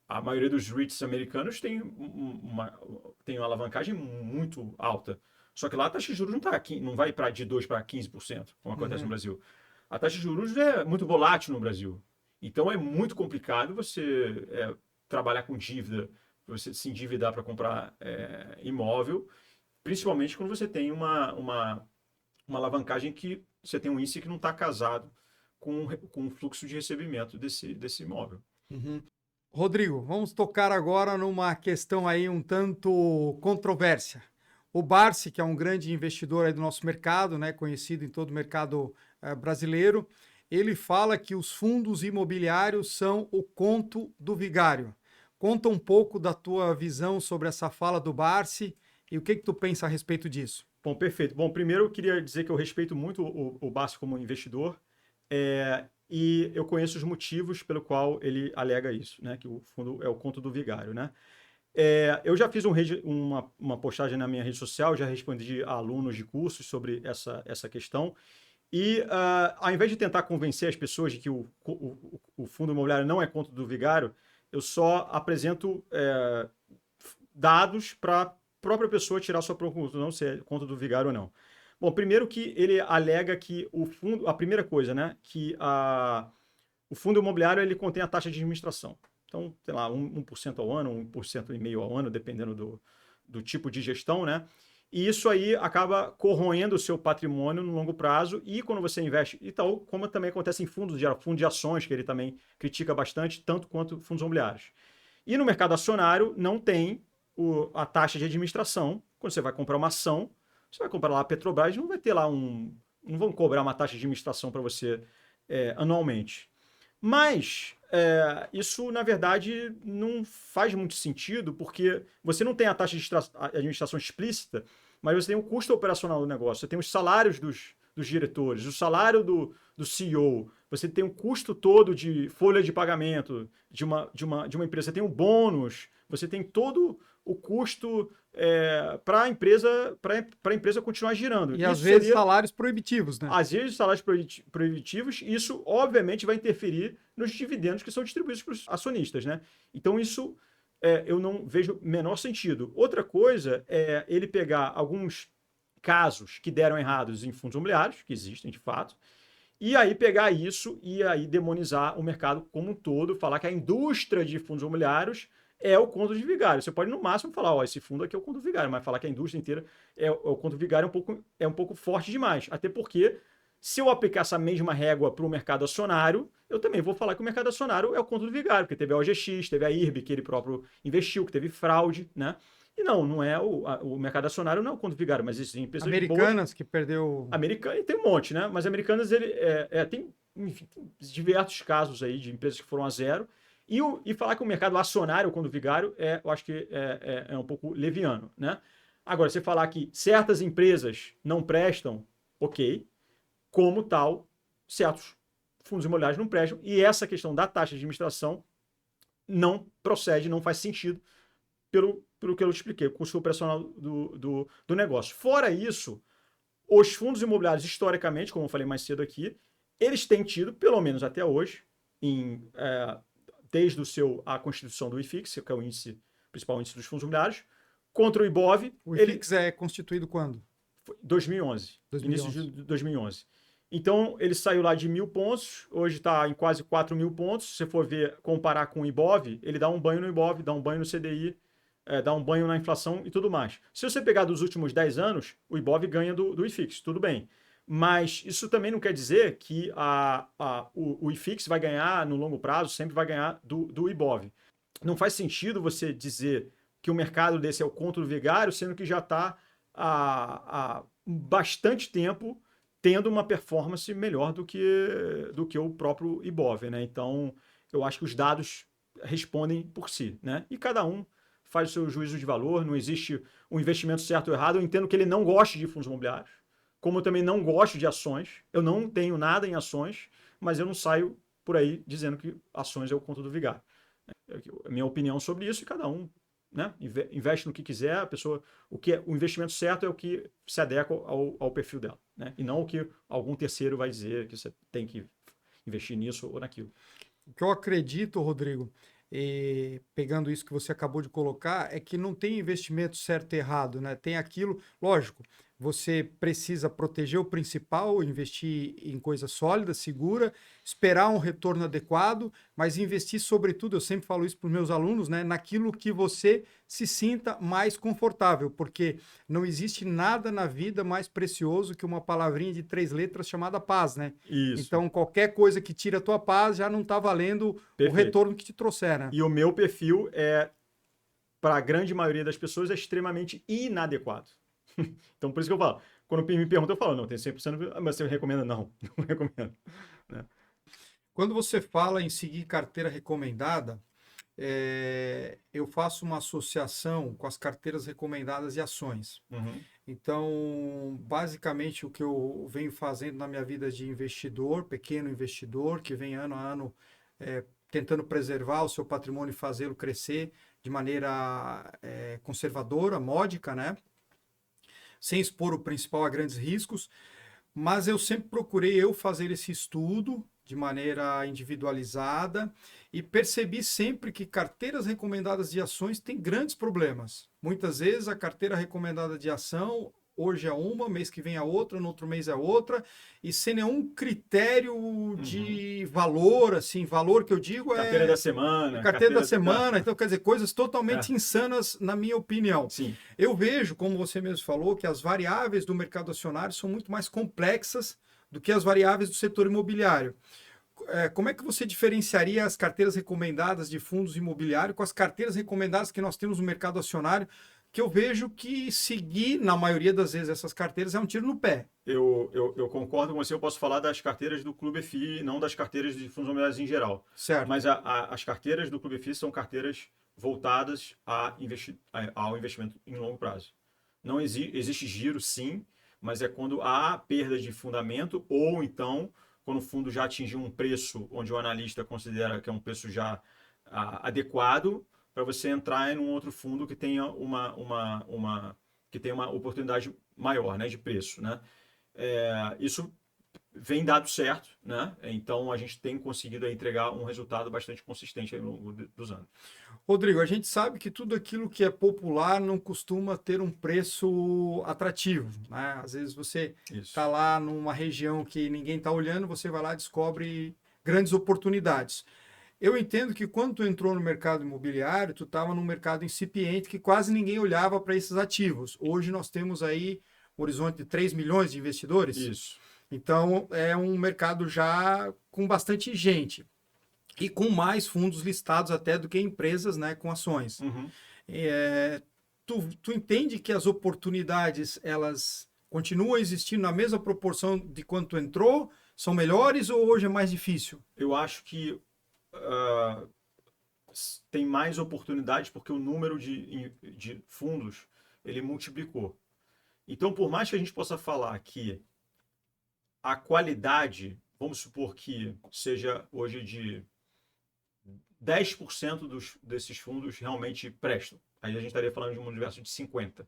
a maioria dos REITs americanos tem uma alavancagem muito alta. Só que lá a taxa de juros não vai de 2% para 15%, como acontece no Brasil. A taxa de juros é muito volátil no Brasil. Então é muito complicado você trabalhar com dívida, você se endividar para comprar imóvel, principalmente quando você tem uma alavancagem que você tem um índice que não está casado com o fluxo de recebimento desse imóvel. Uhum. Rodrigo, vamos tocar agora numa questão aí um tanto controvérsia. O Barsi, que é um grande investidor aí do nosso mercado, né, conhecido em todo o mercado brasileiro, ele fala que os fundos imobiliários são o conto do vigário. Conta um pouco da tua visão sobre essa fala do Barsi e o que tu pensa a respeito disso. Bom, perfeito. Bom, primeiro eu queria dizer que eu respeito muito o Barsi como investidor e eu conheço os motivos pelo qual ele alega isso, né, que o fundo é o conto do vigário, né? Eu já fiz uma postagem na minha rede social, já respondi a alunos de cursos sobre essa questão. E ao invés de tentar convencer as pessoas de que o fundo imobiliário não é conto do vigário, eu só apresento dados para a própria pessoa tirar sua própria conclusão se é conto do vigário ou não. Bom, primeiro que ele alega que a primeira coisa, né, que o fundo imobiliário ele contém a taxa de administração. Então, sei lá, 1% ao ano, 1,5% ao ano, dependendo do tipo de gestão, né? E isso aí acaba corroendo o seu patrimônio no longo prazo e quando você investe, e tal, como também acontece em fundo de ações, que ele também critica bastante, tanto quanto fundos imobiliários. E no mercado acionário não tem a taxa de administração. Quando você vai comprar uma ação, você vai comprar lá a Petrobras, não vai ter lá não vão cobrar uma taxa de administração para você anualmente. Mas isso, na verdade, não faz muito sentido, porque você não tem a taxa de administração explícita, mas você tem o custo operacional do negócio, você tem os salários dos diretores, o salário do CEO, você tem o custo todo de folha de pagamento de uma empresa, você tem o bônus, você tem todo o custo para a empresa continuar girando. E às vezes salários proibitivos, né? Às vezes salários proibitivos, e isso obviamente vai interferir nos dividendos que são distribuídos para os acionistas, né? Então isso eu não vejo menor sentido. Outra coisa é ele pegar alguns casos que deram errados em fundos imobiliários, que existem de fato, e aí pegar isso e aí demonizar o mercado como um todo, falar que a indústria de fundos imobiliários é o conto de vigário. Você pode, no máximo, falar, esse fundo aqui é o conto do vigário, mas falar que a indústria inteira é o conto do vigário é um pouco forte demais. Até porque, se eu aplicar essa mesma régua para o mercado acionário, eu também vou falar que o mercado acionário é o conto do vigário, porque teve a OGX, teve a IRB, que ele próprio investiu, que teve fraude, né? E não é o mercado acionário não é o conto do vigário, mas existem empresas Americanas boas, que perdeu... Americanas, e tem um monte, né? Mas Americanas, tem, enfim, tem diversos casos aí de empresas que foram a zero. E falar que o mercado acionário, quando vigário, eu acho que é um pouco leviano, né? Agora, você falar que certas empresas não prestam, ok, como tal, certos fundos imobiliários não prestam, e essa questão da taxa de administração não procede, não faz sentido pelo que eu expliquei, o custo operacional do negócio. Fora isso, os fundos imobiliários, historicamente, como eu falei mais cedo aqui, eles têm tido, pelo menos até hoje, desde a constituição do IFIX, que é o principal índice dos fundos imobiliários, contra o IBOV. O IFIX é constituído quando? 2011. Início de 2011. Então, ele saiu lá de 1.000 pontos, hoje está em quase 4.000 pontos. Se você for comparar com o IBOV, ele dá um banho no IBOV, dá um banho no CDI, dá um banho na inflação e tudo mais. Se você pegar dos últimos 10 anos, o IBOV ganha do IFIX, tudo bem. Mas isso também não quer dizer que o IFIX vai ganhar no longo prazo, sempre vai ganhar do IBOV. Não faz sentido você dizer que o mercado desse é o conto do vigário, sendo que já está há bastante tempo tendo uma performance melhor do que o próprio IBOV, né? Então, eu acho que os dados respondem por si, né? E cada um faz o seu juízo de valor, não existe um investimento certo ou errado. Eu entendo que ele não goste de fundos imobiliários, como eu também não gosto de ações, eu não tenho nada em ações, mas eu não saio por aí dizendo que ações é o conto do vigário. A minha opinião sobre isso, e cada um, né, investe no que quiser, a pessoa, o investimento certo é o que se adequa ao perfil dela, né, e não o que algum terceiro vai dizer que você tem que investir nisso ou naquilo. O que eu acredito, Rodrigo, pegando isso que você acabou de colocar, é que não tem investimento certo e errado, né? Tem aquilo, lógico, você precisa proteger o principal, investir em coisa sólida, segura, esperar um retorno adequado, mas investir, sobretudo, eu sempre falo isso para os meus alunos, né? Naquilo que você se sinta mais confortável, porque não existe nada na vida mais precioso que uma palavrinha de 3 letras chamada paz, né? Isso. Então, qualquer coisa que tira a tua paz já não está valendo Perfeito. o retorno que te trouxer, né? E o meu perfil para a grande maioria das pessoas, é extremamente inadequado. Então, por isso que eu falo. Quando me perguntam, eu falo, não, tem 100%, mas você recomenda? Não, não recomendo. Né? Quando você fala em seguir carteira recomendada, eu faço uma associação com as carteiras recomendadas de ações. Uhum. Então, basicamente, o que eu venho fazendo na minha vida de investidor, pequeno investidor, que vem ano a ano tentando preservar o seu patrimônio e fazê-lo crescer de maneira conservadora, módica, né? Sem expor o principal a grandes riscos, mas eu sempre procurei fazer esse estudo de maneira individualizada e percebi sempre que carteiras recomendadas de ações têm grandes problemas. Muitas vezes a carteira recomendada de ação hoje é uma, mês que vem é outra, no outro mês é outra, e sem nenhum critério de valor, assim, valor que eu digo carteira da semana. Carteira da semana, então quer dizer, coisas totalmente insanas, na minha opinião. Sim. Eu vejo, como você mesmo falou, que as variáveis do mercado acionário são muito mais complexas do que as variáveis do setor imobiliário. Como é que você diferenciaria as carteiras recomendadas de fundos imobiliários com as carteiras recomendadas que nós temos no mercado acionário? Que eu vejo que seguir, na maioria das vezes, essas carteiras é um tiro no pé. Eu concordo com você, eu posso falar das carteiras do Clube FI, não das carteiras de fundos imobiliários em geral. Certo. Mas as carteiras do Clube FI são carteiras voltadas ao investimento em longo prazo. Não existe giro, sim, mas é quando há perda de fundamento ou então quando o fundo já atingiu um preço onde o analista considera que é um preço já adequado para você entrar em um outro fundo que tenha uma oportunidade maior, né, de preço, né? Isso vem dado certo, né? Então a gente tem conseguido entregar um resultado bastante consistente ao longo dos anos. Rodrigo, a gente sabe que tudo aquilo que é popular não costuma ter um preço atrativo, né? Às vezes você está lá numa região que ninguém está olhando, você vai lá e descobre grandes oportunidades. Eu entendo que quando tu entrou no mercado imobiliário, tu estava num mercado incipiente que quase ninguém olhava para esses ativos. Hoje nós temos aí um horizonte de 3 milhões de investidores. Isso. Então é um mercado já com bastante gente e com mais fundos listados até do que empresas, né, com ações. Uhum. Tu entende que as oportunidades elas continuam existindo na mesma proporção de quando tu entrou? São melhores ou hoje é mais difícil? Eu acho que tem mais oportunidades porque o número de fundos ele multiplicou. Então, por mais que a gente possa falar que a qualidade, vamos supor que seja hoje de 10% desses fundos realmente prestam. Aí a gente estaria falando de um universo de 50.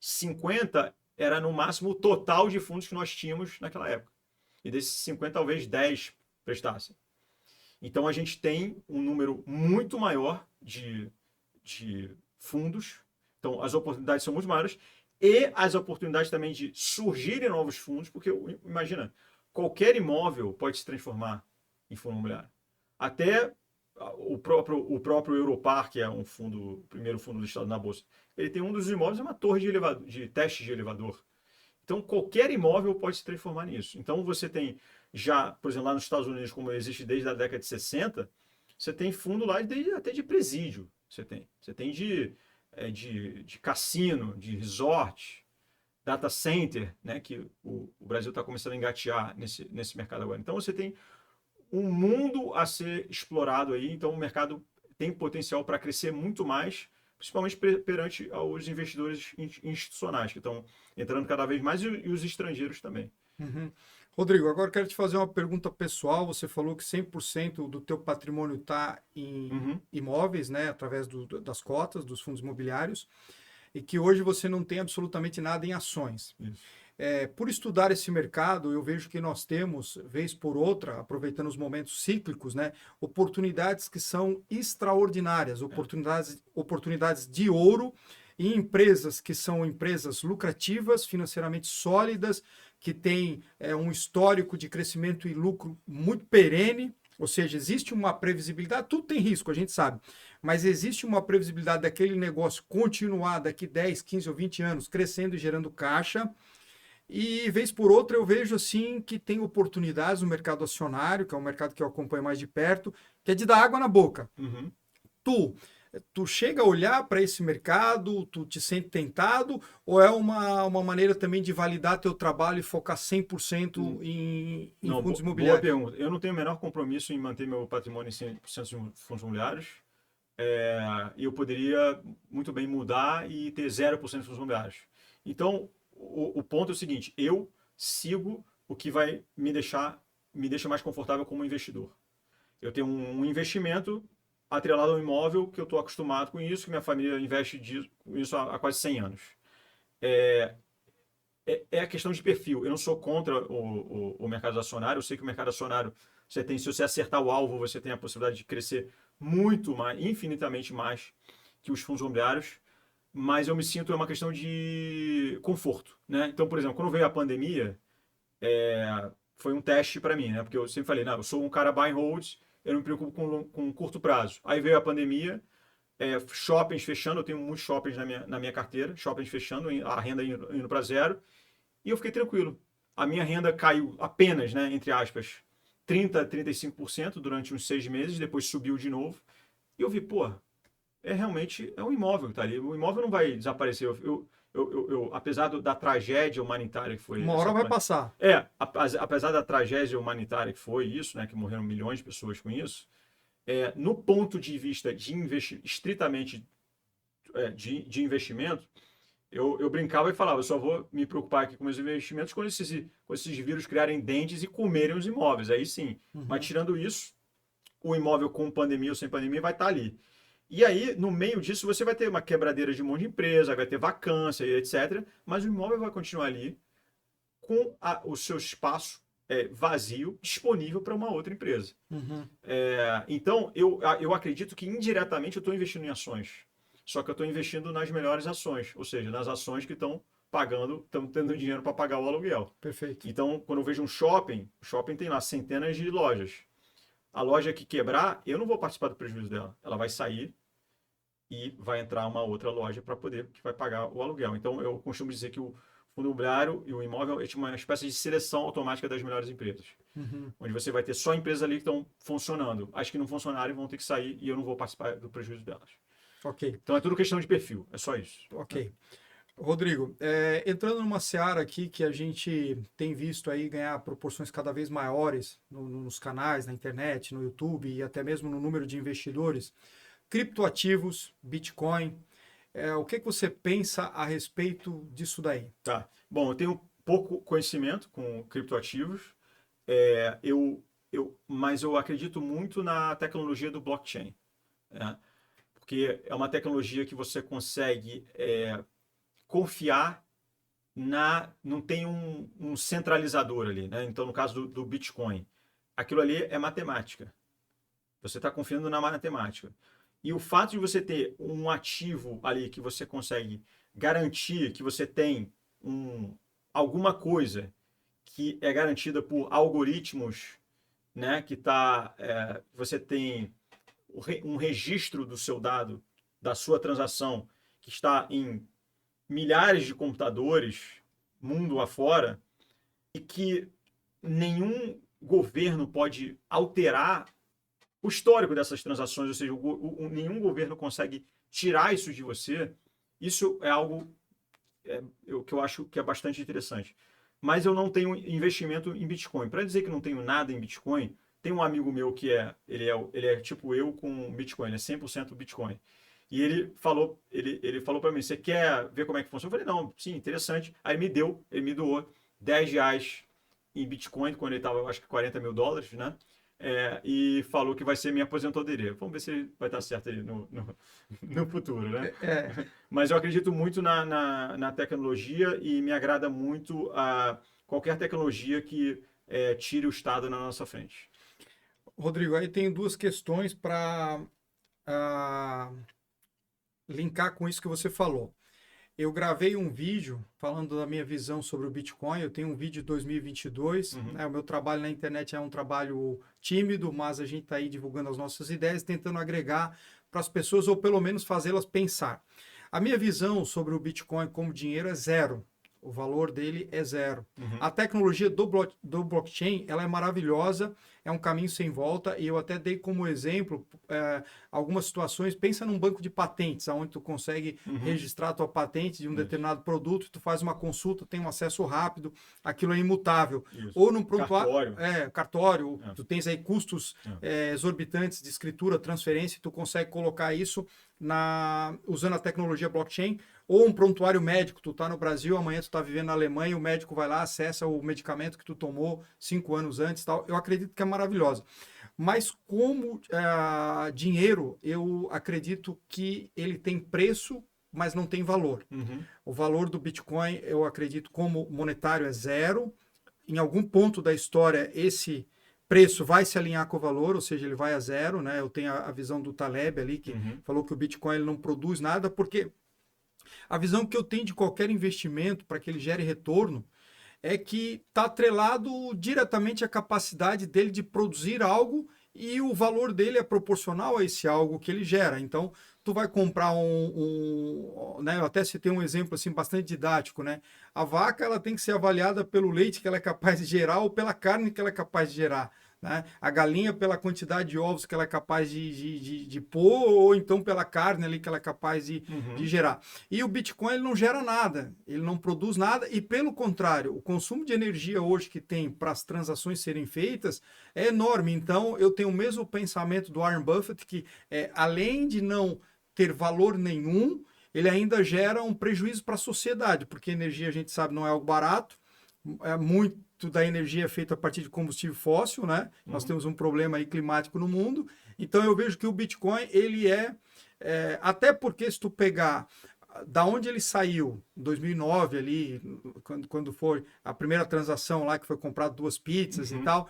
50 era no máximo o total de fundos que nós tínhamos naquela época. E desses 50, talvez 10 prestassem. Então a gente tem um número muito maior de fundos. Então as oportunidades são muito maiores. E as oportunidades também de surgirem novos fundos, porque imagina, qualquer imóvel pode se transformar em fundo imobiliário. Até o próprio Europar, que é o primeiro fundo listado na Bolsa, ele tem um dos imóveis, é uma torre de teste de elevador. Então qualquer imóvel pode se transformar nisso. Então você tem já, por exemplo, lá nos Estados Unidos, como existe desde a década de 60, você tem fundo lá até de presídio. Você tem de cassino, de resort, data center, né, que o Brasil está começando a engatear nesse mercado agora. Então você tem um mundo a ser explorado aí, então o mercado tem potencial para crescer muito mais principalmente perante aos investidores institucionais, que estão entrando cada vez mais, e os estrangeiros também. Uhum. Rodrigo, agora eu quero te fazer uma pergunta pessoal. Você falou que 100% do teu patrimônio está em Uhum. imóveis, né, através das cotas, dos fundos imobiliários, e que hoje você não tem absolutamente nada em ações. Isso. Por estudar esse mercado, eu vejo que nós temos, vez por outra, aproveitando os momentos cíclicos, né, oportunidades que são extraordinárias, oportunidades de ouro em empresas que são empresas lucrativas, financeiramente sólidas, que têm um histórico de crescimento e lucro muito perene, ou seja, existe uma previsibilidade, tudo tem risco, a gente sabe, mas existe uma previsibilidade daquele negócio continuar daqui 10, 15 ou 20 anos crescendo e gerando caixa. E vez por outra eu vejo assim que tem oportunidades no mercado acionário, que é um mercado que eu acompanho mais de perto, que é de dar água na boca. Uhum. Tu chega a olhar para esse mercado, tu te sente tentado, ou é uma maneira também de validar teu trabalho e focar 100% em Não, fundos boa imobiliários? pergunta. Eu não tenho o menor compromisso em manter meu patrimônio em 100% de fundos imobiliários. E eu poderia muito bem mudar e ter 0% de fundos imobiliários. Então, o ponto é o seguinte: eu sigo o que vai me deixa mais confortável como investidor. Eu tenho um investimento atrelado ao imóvel, que eu estou acostumado com isso, que minha família investe com isso há quase 100 anos. É a questão de perfil. Eu não sou contra o mercado acionário. Eu sei que o mercado acionário, se você acertar o alvo, você tem a possibilidade de crescer muito mais, infinitamente mais que os fundos imobiliários. Mas eu me sinto, é uma questão de conforto, né? Então, por exemplo, quando veio a pandemia, foi um teste para mim, né? Porque eu sempre falei, não, eu sou um cara buy and hold, eu não me preocupo com curto prazo. Aí veio a pandemia, shoppings fechando, eu tenho muitos shoppings na minha carteira, shoppings fechando, a renda indo para zero, e eu fiquei tranquilo. A minha renda caiu apenas, né, entre aspas, 30, 35% durante uns 6 meses, depois subiu de novo, e eu vi, pô, realmente é um imóvel que está ali. O imóvel não vai desaparecer. Apesar da tragédia humanitária que foi Uma hora vai passar. apesar da tragédia humanitária que foi isso, né, que morreram milhões de pessoas com isso, no ponto de vista estritamente de investimento, eu brincava e falava, eu só vou me preocupar aqui com meus investimentos quando esses vírus criarem dentes e comerem os imóveis. Aí sim. Uhum. Mas tirando isso, o imóvel com pandemia ou sem pandemia vai estar ali. E aí, no meio disso, você vai ter uma quebradeira de um monte de empresa, vai ter vacância, etc. Mas o imóvel vai continuar ali com o seu espaço vazio, disponível para uma outra empresa. Uhum. Então, eu acredito que indiretamente eu estou investindo em ações. Só que eu estou investindo nas melhores ações, ou seja, nas ações que estão tendo dinheiro para pagar o aluguel. Perfeito. Então, quando eu vejo um shopping, o shopping tem lá centenas de lojas. A loja que quebrar, eu não vou participar do prejuízo dela. Ela vai sair e vai entrar uma outra loja que vai pagar o aluguel. Então, eu costumo dizer que o fundo imobiliário e o imóvel é uma espécie de seleção automática das melhores empresas. Uhum. Onde você vai ter só empresas ali que estão funcionando. As que não funcionarem vão ter que sair e eu não vou participar do prejuízo delas. Ok. Então, é tudo questão de perfil. É só isso. Ok. Rodrigo, entrando numa seara aqui que a gente tem visto aí ganhar proporções cada vez maiores nos canais, na internet, no YouTube e até mesmo no número de investidores, criptoativos, Bitcoin, o que você pensa a respeito disso daí? Tá. Bom, eu tenho pouco conhecimento com criptoativos, mas eu acredito muito na tecnologia do blockchain, né? Porque é uma tecnologia que você consegue confiar não tem um centralizador ali, né? Então, no caso do Bitcoin, aquilo ali é matemática. Você está confiando na matemática. E o fato de você ter um ativo ali que você consegue garantir que você tem alguma coisa que é garantida por algoritmos, né? Você tem um registro do seu dado, da sua transação, que está em milhares de computadores, mundo afora, e que nenhum governo pode alterar o histórico dessas transações, ou seja, nenhum governo consegue tirar isso de você. Isso é algo que eu acho que é bastante interessante. Mas eu não tenho investimento em Bitcoin. Para dizer que não tenho nada em Bitcoin, tem um amigo meu que ele é tipo eu com Bitcoin, ele é 100% Bitcoin. E ele falou para mim, você quer ver como é que funciona? Eu falei, não, sim, interessante. Aí ele me doou R$ 10 em Bitcoin, quando ele estava, acho que $40.000, né? E falou que vai ser minha aposentadoria. Vamos ver se vai estar certo aí no futuro, né? Mas eu acredito muito na tecnologia e me agrada muito qualquer tecnologia que tire o Estado na nossa frente. Rodrigo, aí tem duas questões para linkar com isso que você falou. Eu gravei um vídeo falando da minha visão sobre o Bitcoin. Eu tenho um vídeo de 2022. Né? O meu trabalho na internet é um trabalho tímido, mas a gente está aí divulgando as nossas ideias, tentando agregar para as pessoas ou pelo menos fazê-las pensar. A minha visão sobre o Bitcoin como dinheiro é zero. O valor dele é zero. A tecnologia do blockchain ela é maravilhosa, é um caminho sem volta, e eu até dei como exemplo algumas situações. Pensa num banco de patentes, onde tu consegue registrar a tua patente de um determinado produto, tu faz uma consulta, tem um acesso rápido, aquilo é imutável. Isso. Ou num prontuário, cartório. Tu tens aí custos exorbitantes de escritura, transferência, tu consegue colocar isso usando a tecnologia blockchain. Ou um prontuário médico, tu tá no Brasil, amanhã tu tá vivendo na Alemanha, o médico vai lá, acessa o medicamento que tu tomou 5 anos antes, tal. Eu acredito que é maravilhosa. Mas como dinheiro, eu acredito que ele tem preço, mas não tem valor. O valor do Bitcoin, eu acredito, como monetário é zero. Em algum ponto da história, esse preço vai se alinhar com o valor, ou seja, ele vai a zero, né? Eu tenho a visão do Taleb ali, que falou que o Bitcoin ele não produz nada, porque a visão que eu tenho de qualquer investimento para que ele gere retorno é que está atrelado diretamente à capacidade dele de produzir algo e o valor dele é proporcional a esse algo que ele gera. Então, tu vai comprar né? Eu até citei um exemplo assim bastante didático, né? A vaca ela tem que ser avaliada pelo leite que ela é capaz de gerar ou pela carne que ela é capaz de gerar. Né? A galinha pela quantidade de ovos que ela é capaz de pôr, ou então pela carne ali que ela é capaz de gerar. E o Bitcoin ele não gera nada, ele não produz nada, e pelo contrário, o consumo de energia hoje que tem para as transações serem feitas é enorme. Então eu tenho o mesmo pensamento do Warren Buffett, que além de não ter valor nenhum, ele ainda gera um prejuízo para a sociedade, porque energia a gente sabe não é algo barato, muito da energia é feita a partir de combustível fóssil, né? Nós temos um problema aí climático no mundo. Então eu vejo que o Bitcoin, ele até porque se tu pegar da onde ele saiu, em 2009 ali, quando foi a primeira transação lá que foi comprado 2 pizzas e tal,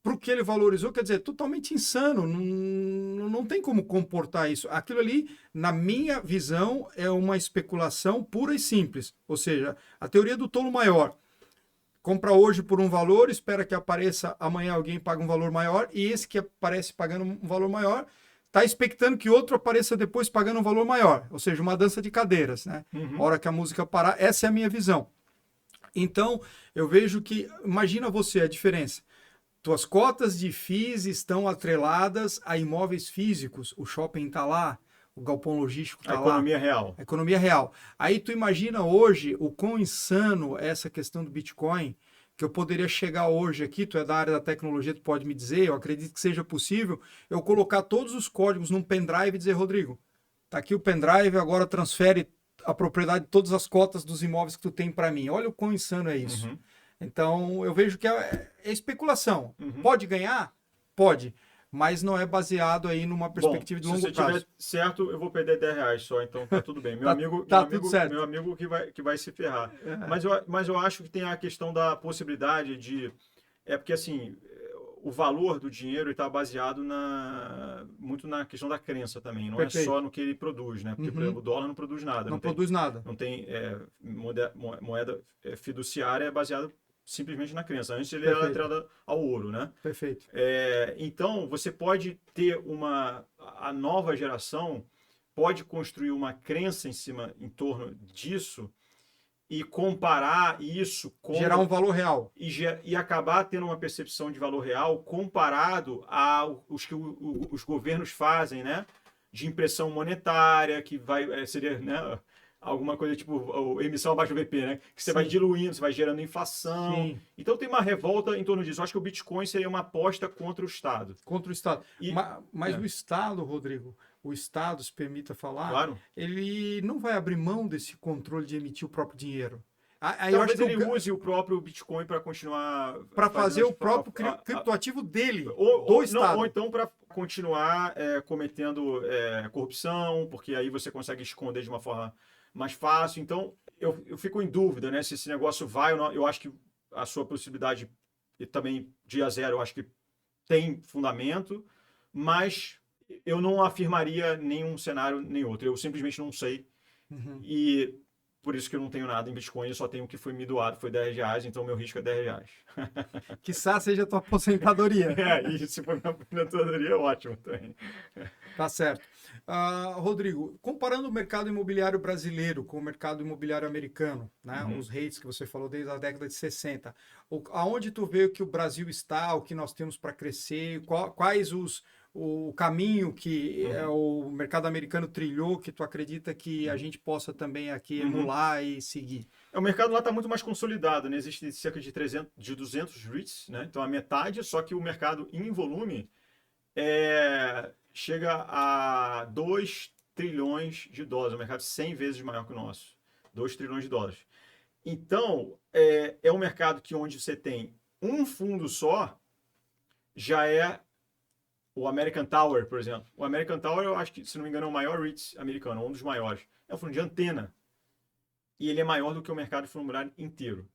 para o que ele valorizou, quer dizer, totalmente insano, não tem como comportar isso. Aquilo ali, na minha visão, é uma especulação pura e simples. Ou seja, a teoria do tolo maior. Compra hoje por um valor, espera que apareça amanhã alguém paga um valor maior, e esse que aparece pagando um valor maior está expectando que outro apareça depois pagando um valor maior, ou seja, uma dança de cadeiras, né? A hora que a música parar, essa é a minha visão. Então, eu vejo que, imagina você a diferença. Tuas cotas de FIIs estão atreladas a imóveis físicos, o shopping está lá, o galpão logístico está lá. A economia real. A economia real. Aí tu imagina hoje o quão insano é essa questão do Bitcoin, que eu poderia chegar hoje aqui, tu é da área da tecnologia, tu pode me dizer, eu acredito que seja possível, eu colocar todos os códigos num pendrive e dizer, Rodrigo, tá aqui o pendrive, agora transfere a propriedade de todas as cotas dos imóveis que tu tem para mim. Olha o quão insano é isso. Então, eu vejo que é especulação. Pode ganhar? Pode. Mas não é baseado aí numa perspectiva de longo prazo. Se tiver certo, eu vou perder R$ 10 só, então tá tudo bem. Meu amigo que vai se ferrar. Mas eu acho que tem a questão da possibilidade de... porque assim, o valor do dinheiro está baseado muito na questão da crença também. Não Perfeito. É só no que ele produz, né? Porque, por exemplo, o dólar não produz nada. Não produz nada. Não tem moeda fiduciária é baseada simplesmente na crença. Antes ele era atrelado ao ouro, né? Perfeito. Então, você pode ter a nova geração pode construir uma crença em torno disso e comparar isso com... Gerar um valor real. E acabar tendo uma percepção de valor real comparado aos que os governos fazem, né? De impressão monetária, que seria... né? Alguma coisa tipo emissão abaixo do VP, né? Que você vai diluindo, você vai gerando inflação. Sim. Então tem uma revolta em torno disso. Eu acho que o Bitcoin seria uma aposta contra o Estado. Contra o Estado. Mas o Estado, Rodrigo, o Estado, se permita falar, Claro. ele não vai abrir mão desse controle de emitir o próprio dinheiro. Aí eu acho Talvez que ele use o próprio Bitcoin para continuar para fazer fazendo o próprio criptoativo dele, do Estado. ou então para continuar cometendo corrupção, porque aí você consegue esconder de uma forma mais fácil. Então, eu fico em dúvida, né, se esse negócio vai ou não. Eu acho que a sua possibilidade e também dia zero, eu acho que tem fundamento, mas eu não afirmaria nenhum cenário nem outro. Eu simplesmente não sei. Uhum. E por isso que eu não tenho nada em Bitcoin, eu só tenho o que foi me doado, foi R$ 10, então meu risco é R$ 10. Quiçá seja a tua aposentadoria. E se for minha aposentadoria, é ótimo também. Tá certo. Rodrigo, comparando o mercado imobiliário brasileiro com o mercado imobiliário americano, né? Uhum. Os rates que você falou desde a década de 60, aonde tu vê que o Brasil está, o que nós temos para crescer, quais o caminho que o mercado americano trilhou, que tu acredita que a gente possa também aqui emular e seguir? O mercado lá está muito mais consolidado, né? Existe cerca de 200 REITs, né? Então a metade, só que o mercado em volume chega a 2 trilhões de dólares, um mercado 100 vezes maior que o nosso, 2 trilhões de dólares. Então, é um mercado que onde você tem um fundo só, já é o American Tower, por exemplo. O American Tower, eu acho que, se não me engano, é o maior REIT americano, um dos maiores. É um fundo de antena. E ele é maior do que o mercado de fundo imobiliário inteiro,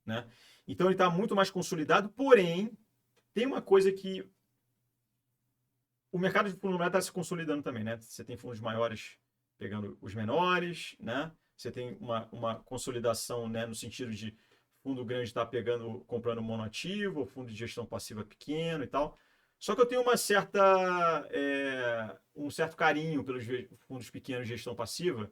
né? Então, ele está muito mais consolidado, porém, tem uma coisa que o mercado de fundo imobiliário está se consolidando também, né? Você tem fundos maiores pegando os menores, né? Você tem uma consolidação, né, no sentido de fundo grande está comprando monoativo, fundo de gestão passiva pequeno e tal. Só que eu tenho um certo carinho pelos fundos pequenos de gestão passiva,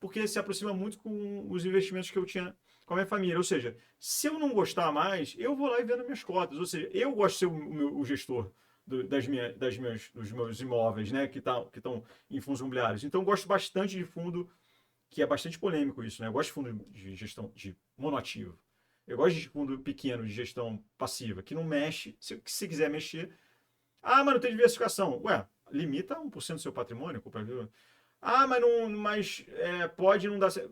porque se aproxima muito com os investimentos que eu tinha com a minha família. Ou seja, se eu não gostar mais, eu vou lá e vendo minhas cotas. Ou seja, eu gosto de ser o gestor dos meus imóveis, né, que estão em fundos imobiliários. Então, eu gosto bastante de fundo, que é bastante polêmico isso, né? Eu gosto de fundo de gestão de monoativo. Eu gosto de fundo pequeno de gestão passiva, que não mexe, se quiser mexer. Ah, mas não tem diversificação. Ué, limita 1% do seu patrimônio. Mas pode não dar certo.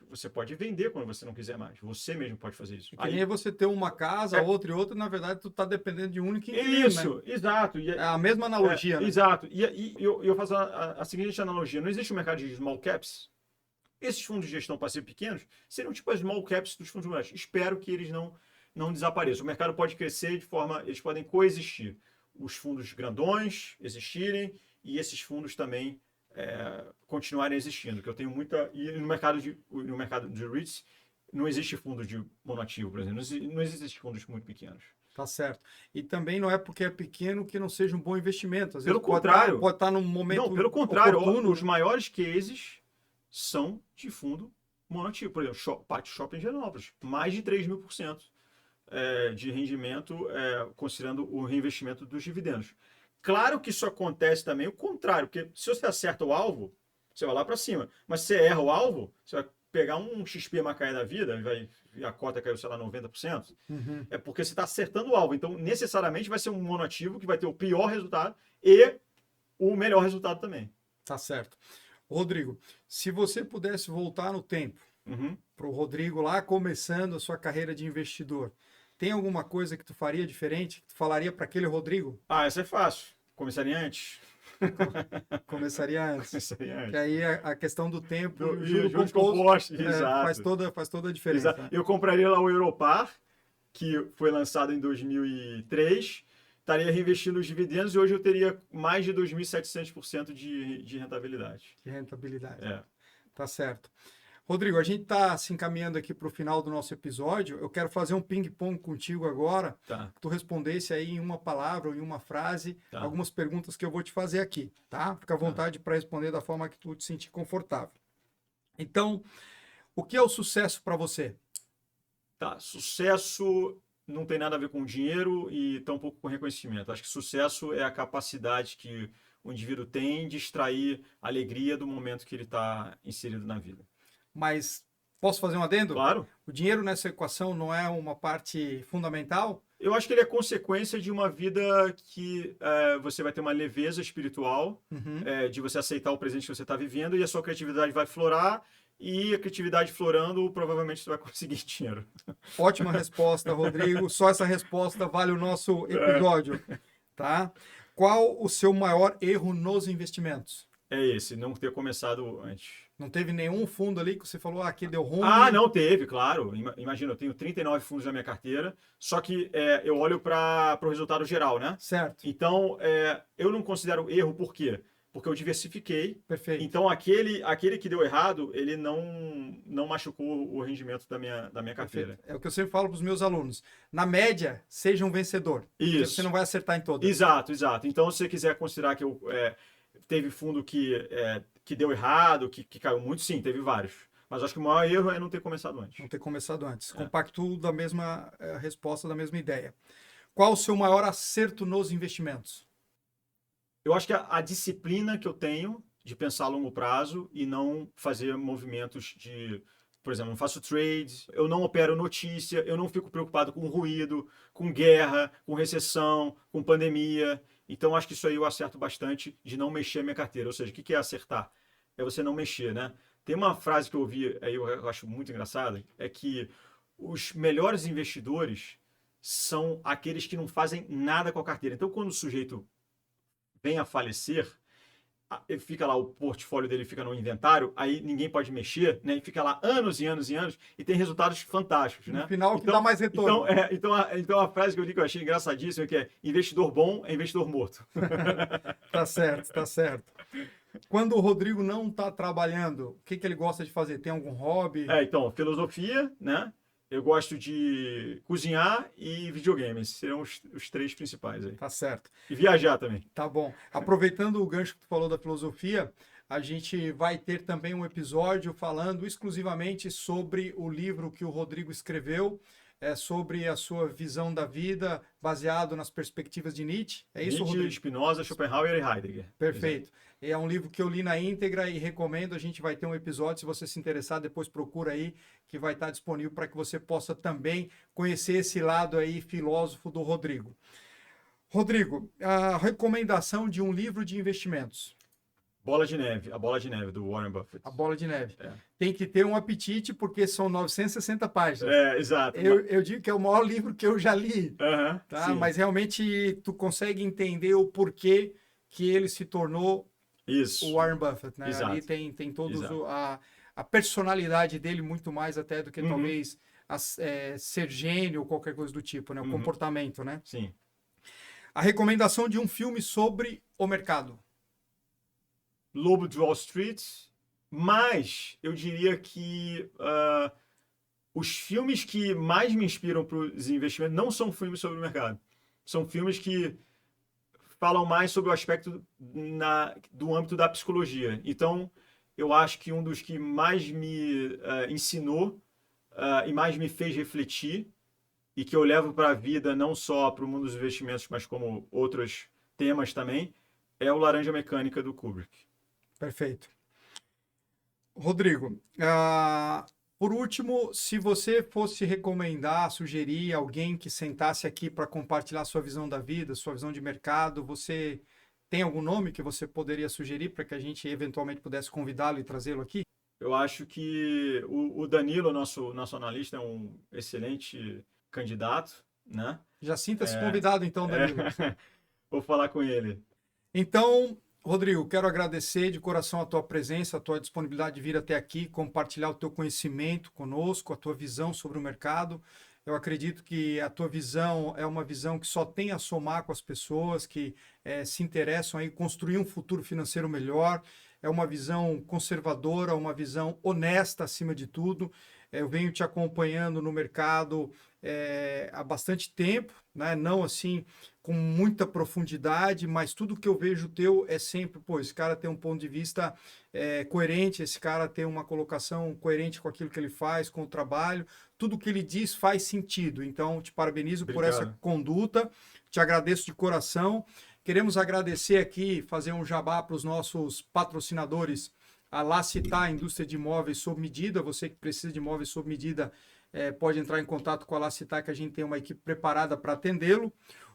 Você pode vender quando você não quiser mais. Você mesmo pode fazer isso. Que nem você ter uma casa, outra e outra, na verdade, tu está dependendo de um único inquilino, isso, né? exato. É a mesma analogia, né? Exato. E eu faço a seguinte analogia. Não existe um mercado de small caps? Esses fundos de gestão passiva pequenos seriam tipo as small caps dos fundos imobiliários. Espero que eles não desapareçam. O mercado pode crescer de forma... Eles podem coexistir. Os fundos grandões existirem e esses fundos também continuarem existindo. Que eu tenho muita... E no mercado de REITs não existe fundo de monoativo, por exemplo. Não existem fundos muito pequenos. Tá certo. E também não é porque é pequeno que não seja um bom investimento. Às vezes pelo contrário. Pode estar num momento Não, pelo contrário. oportuno. Os maiores cases são de fundo monoativo. Por exemplo, Pátio Shopping em Genópolis. Mais de 3.000% de rendimento, considerando o reinvestimento dos dividendos. Claro que isso acontece também o contrário, porque se você acerta o alvo, você vai lá para cima. Mas se você erra o alvo, você vai pegar um XP Macaé da vida, e a cota caiu, sei lá, 90%, é porque você está acertando o alvo. Então, necessariamente, vai ser um monoativo que vai ter o pior resultado e o melhor resultado também. Tá certo. Rodrigo, se você pudesse voltar no tempo, para o Rodrigo lá começando a sua carreira de investidor, tem alguma coisa que tu faria diferente? Que tu falaria para aquele Rodrigo? Essa é fácil. Começaria antes. Começaria antes. Começaria antes. Que aí a questão do tempo, juros compostos, faz toda a diferença. Exato. Eu compraria lá o Europar, que foi lançado em 2003, estaria reinvestindo os dividendos e hoje eu teria mais de 2.700% de rentabilidade. De rentabilidade. É. Tá certo. Rodrigo, a gente está se encaminhando aqui para o final do nosso episódio. Eu quero fazer um ping-pong contigo agora. Tá. Que tu respondesse aí em uma palavra ou em uma frase algumas perguntas que eu vou te fazer aqui, tá? Fica à vontade para responder da forma que tu te sentir confortável. Então, o que é o sucesso para você? Tá, sucesso não tem nada a ver com dinheiro e tampouco com reconhecimento. Acho que sucesso é a capacidade que o indivíduo tem de extrair alegria do momento que ele está inserido na vida. Mas posso fazer um adendo? Claro. O dinheiro nessa equação não é uma parte fundamental? Eu acho que ele é consequência de uma vida que você vai ter uma leveza espiritual, de você aceitar o presente que você está vivendo e a sua criatividade vai florar. E a criatividade florando, provavelmente você vai conseguir dinheiro. Ótima resposta, Rodrigo. Só essa resposta vale o nosso episódio, tá? Qual o seu maior erro nos investimentos? É esse, não ter começado antes. Não teve nenhum fundo ali que você falou, aqui deu ruim? Não teve, claro. Imagina, eu tenho 39 fundos na minha carteira, só que eu olho para o resultado geral, né? Certo. Então, eu não considero erro, por quê? Porque eu diversifiquei. Perfeito. Então, aquele que deu errado, ele não machucou o rendimento da minha carteira. Perfeito. É o que eu sempre falo para os meus alunos. Na média, seja um vencedor. Isso. Você não vai acertar em todas. Exato. Então, se você quiser considerar que teve fundo que deu errado, que caiu muito, sim, teve vários. Mas acho que o maior erro é não ter começado antes. Não ter começado antes. Compacto da mesma resposta, da mesma ideia. Qual o seu maior acerto nos investimentos? Eu acho que a disciplina que eu tenho de pensar a longo prazo e não fazer movimentos por exemplo, não faço trades, eu não opero notícia, eu não fico preocupado com ruído, com guerra, com recessão, com pandemia. Então, acho que isso aí eu acerto bastante de não mexer a minha carteira. Ou seja, o que é acertar? É você não mexer, né? Tem uma frase que eu ouvi aí, eu acho muito engraçada, é que os melhores investidores são aqueles que não fazem nada com a carteira. Então, quando o sujeito vem a falecer, fica lá, o portfólio dele fica no inventário, aí ninguém pode mexer, né? E fica lá anos e anos e anos e tem resultados fantásticos, né? No final, que dá mais retorno. Então a frase que eu li que eu achei engraçadíssima é que investidor bom é investidor morto. Tá certo, tá certo. Quando o Rodrigo não está trabalhando, o que ele gosta de fazer? Tem algum hobby? Então, filosofia, né? Eu gosto de cozinhar e videogames. Serão os três principais aí. Tá certo. E viajar também. Tá bom. Aproveitando o gancho que tu falou da filosofia, a gente vai ter também um episódio falando exclusivamente sobre o livro que o Rodrigo escreveu, sobre a sua visão da vida baseado nas perspectivas de Nietzsche. É isso, Nietzsche, Rodrigo? Spinoza, Schopenhauer e Heidegger. Perfeito. É um livro que eu li na íntegra e recomendo. A gente vai ter um episódio, se você se interessar, depois procura aí, que vai estar disponível para que você possa também conhecer esse lado aí filósofo do Rodrigo. Rodrigo, a recomendação de um livro de investimentos. A Bola de Neve, do Warren Buffett. A Bola de Neve. Tem que ter um apetite, porque são 960 páginas. Exato. Eu digo que é o maior livro que eu já li. Tá? Sim. Mas realmente tu consegue entender o porquê que ele se tornou o Warren Buffett, né? Exato. Ali tem todos a personalidade dele muito mais até do que talvez ser gênio ou qualquer coisa do tipo, né? O comportamento, né? Sim. A recomendação de um filme sobre o mercado. Lobo de Wall Street, mas eu diria que os filmes que mais me inspiram para os investimentos não são filmes sobre o mercado. São filmes que falam mais sobre o aspecto do âmbito da psicologia. Então, eu acho que um dos que mais me ensinou e mais me fez refletir, e que eu levo para a vida, não só para o mundo dos investimentos, mas como outros temas também, é o Laranja Mecânica, do Kubrick. Perfeito. Rodrigo, por último, se você fosse recomendar, sugerir alguém que sentasse aqui para compartilhar sua visão da vida, sua visão de mercado, você tem algum nome que você poderia sugerir para que a gente eventualmente pudesse convidá-lo e trazê-lo aqui? Eu acho que o Danilo, nosso analista, é um excelente candidato, né? Já sinta-se convidado, então, Danilo. Vou falar com ele. Então, Rodrigo, quero agradecer de coração a tua presença, a tua disponibilidade de vir até aqui, compartilhar o teu conhecimento conosco, a tua visão sobre o mercado. Eu acredito que a tua visão é uma visão que só tem a somar com as pessoas que se interessam em construir um futuro financeiro melhor. É uma visão conservadora, uma visão honesta acima de tudo. Eu venho te acompanhando no mercado há bastante tempo, né? Não assim com muita profundidade, mas tudo que eu vejo teu é sempre, esse cara tem um ponto de vista coerente, esse cara tem uma colocação coerente com aquilo que ele faz, com o trabalho, tudo que ele diz faz sentido. Então, te parabenizo por essa conduta, te agradeço de coração. Queremos agradecer aqui, fazer um jabá para os nossos patrocinadores, a Lacitar, Indústria de Imóveis sob medida. Você que precisa de imóveis sob medida, pode entrar em contato com a Lacitar, que a gente tem uma equipe preparada para atendê-lo.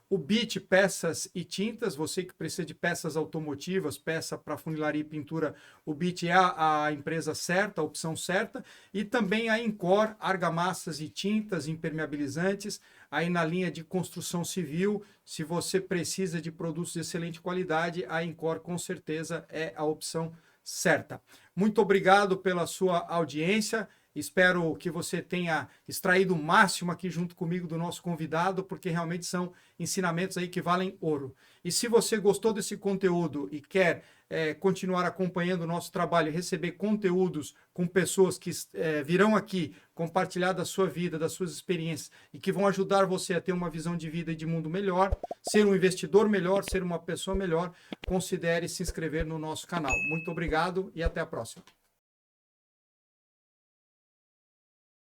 O BIT Peças e Tintas, você que precisa de peças automotivas, peça para funilaria e pintura, o BIT é a empresa certa, a opção certa. E também a Incor, argamassas e tintas impermeabilizantes, aí na linha de construção civil. Se você precisa de produtos de excelente qualidade, a Incor com certeza é a opção certa. Muito obrigado pela sua audiência. Espero que você tenha extraído o máximo aqui junto comigo do nosso convidado, porque realmente são ensinamentos aí que valem ouro. E se você gostou desse conteúdo e quer continuar acompanhando o nosso trabalho e receber conteúdos com pessoas que virão aqui compartilhar da sua vida, das suas experiências e que vão ajudar você a ter uma visão de vida e de mundo melhor, ser um investidor melhor, ser uma pessoa melhor, considere se inscrever no nosso canal. Muito obrigado e até a próxima.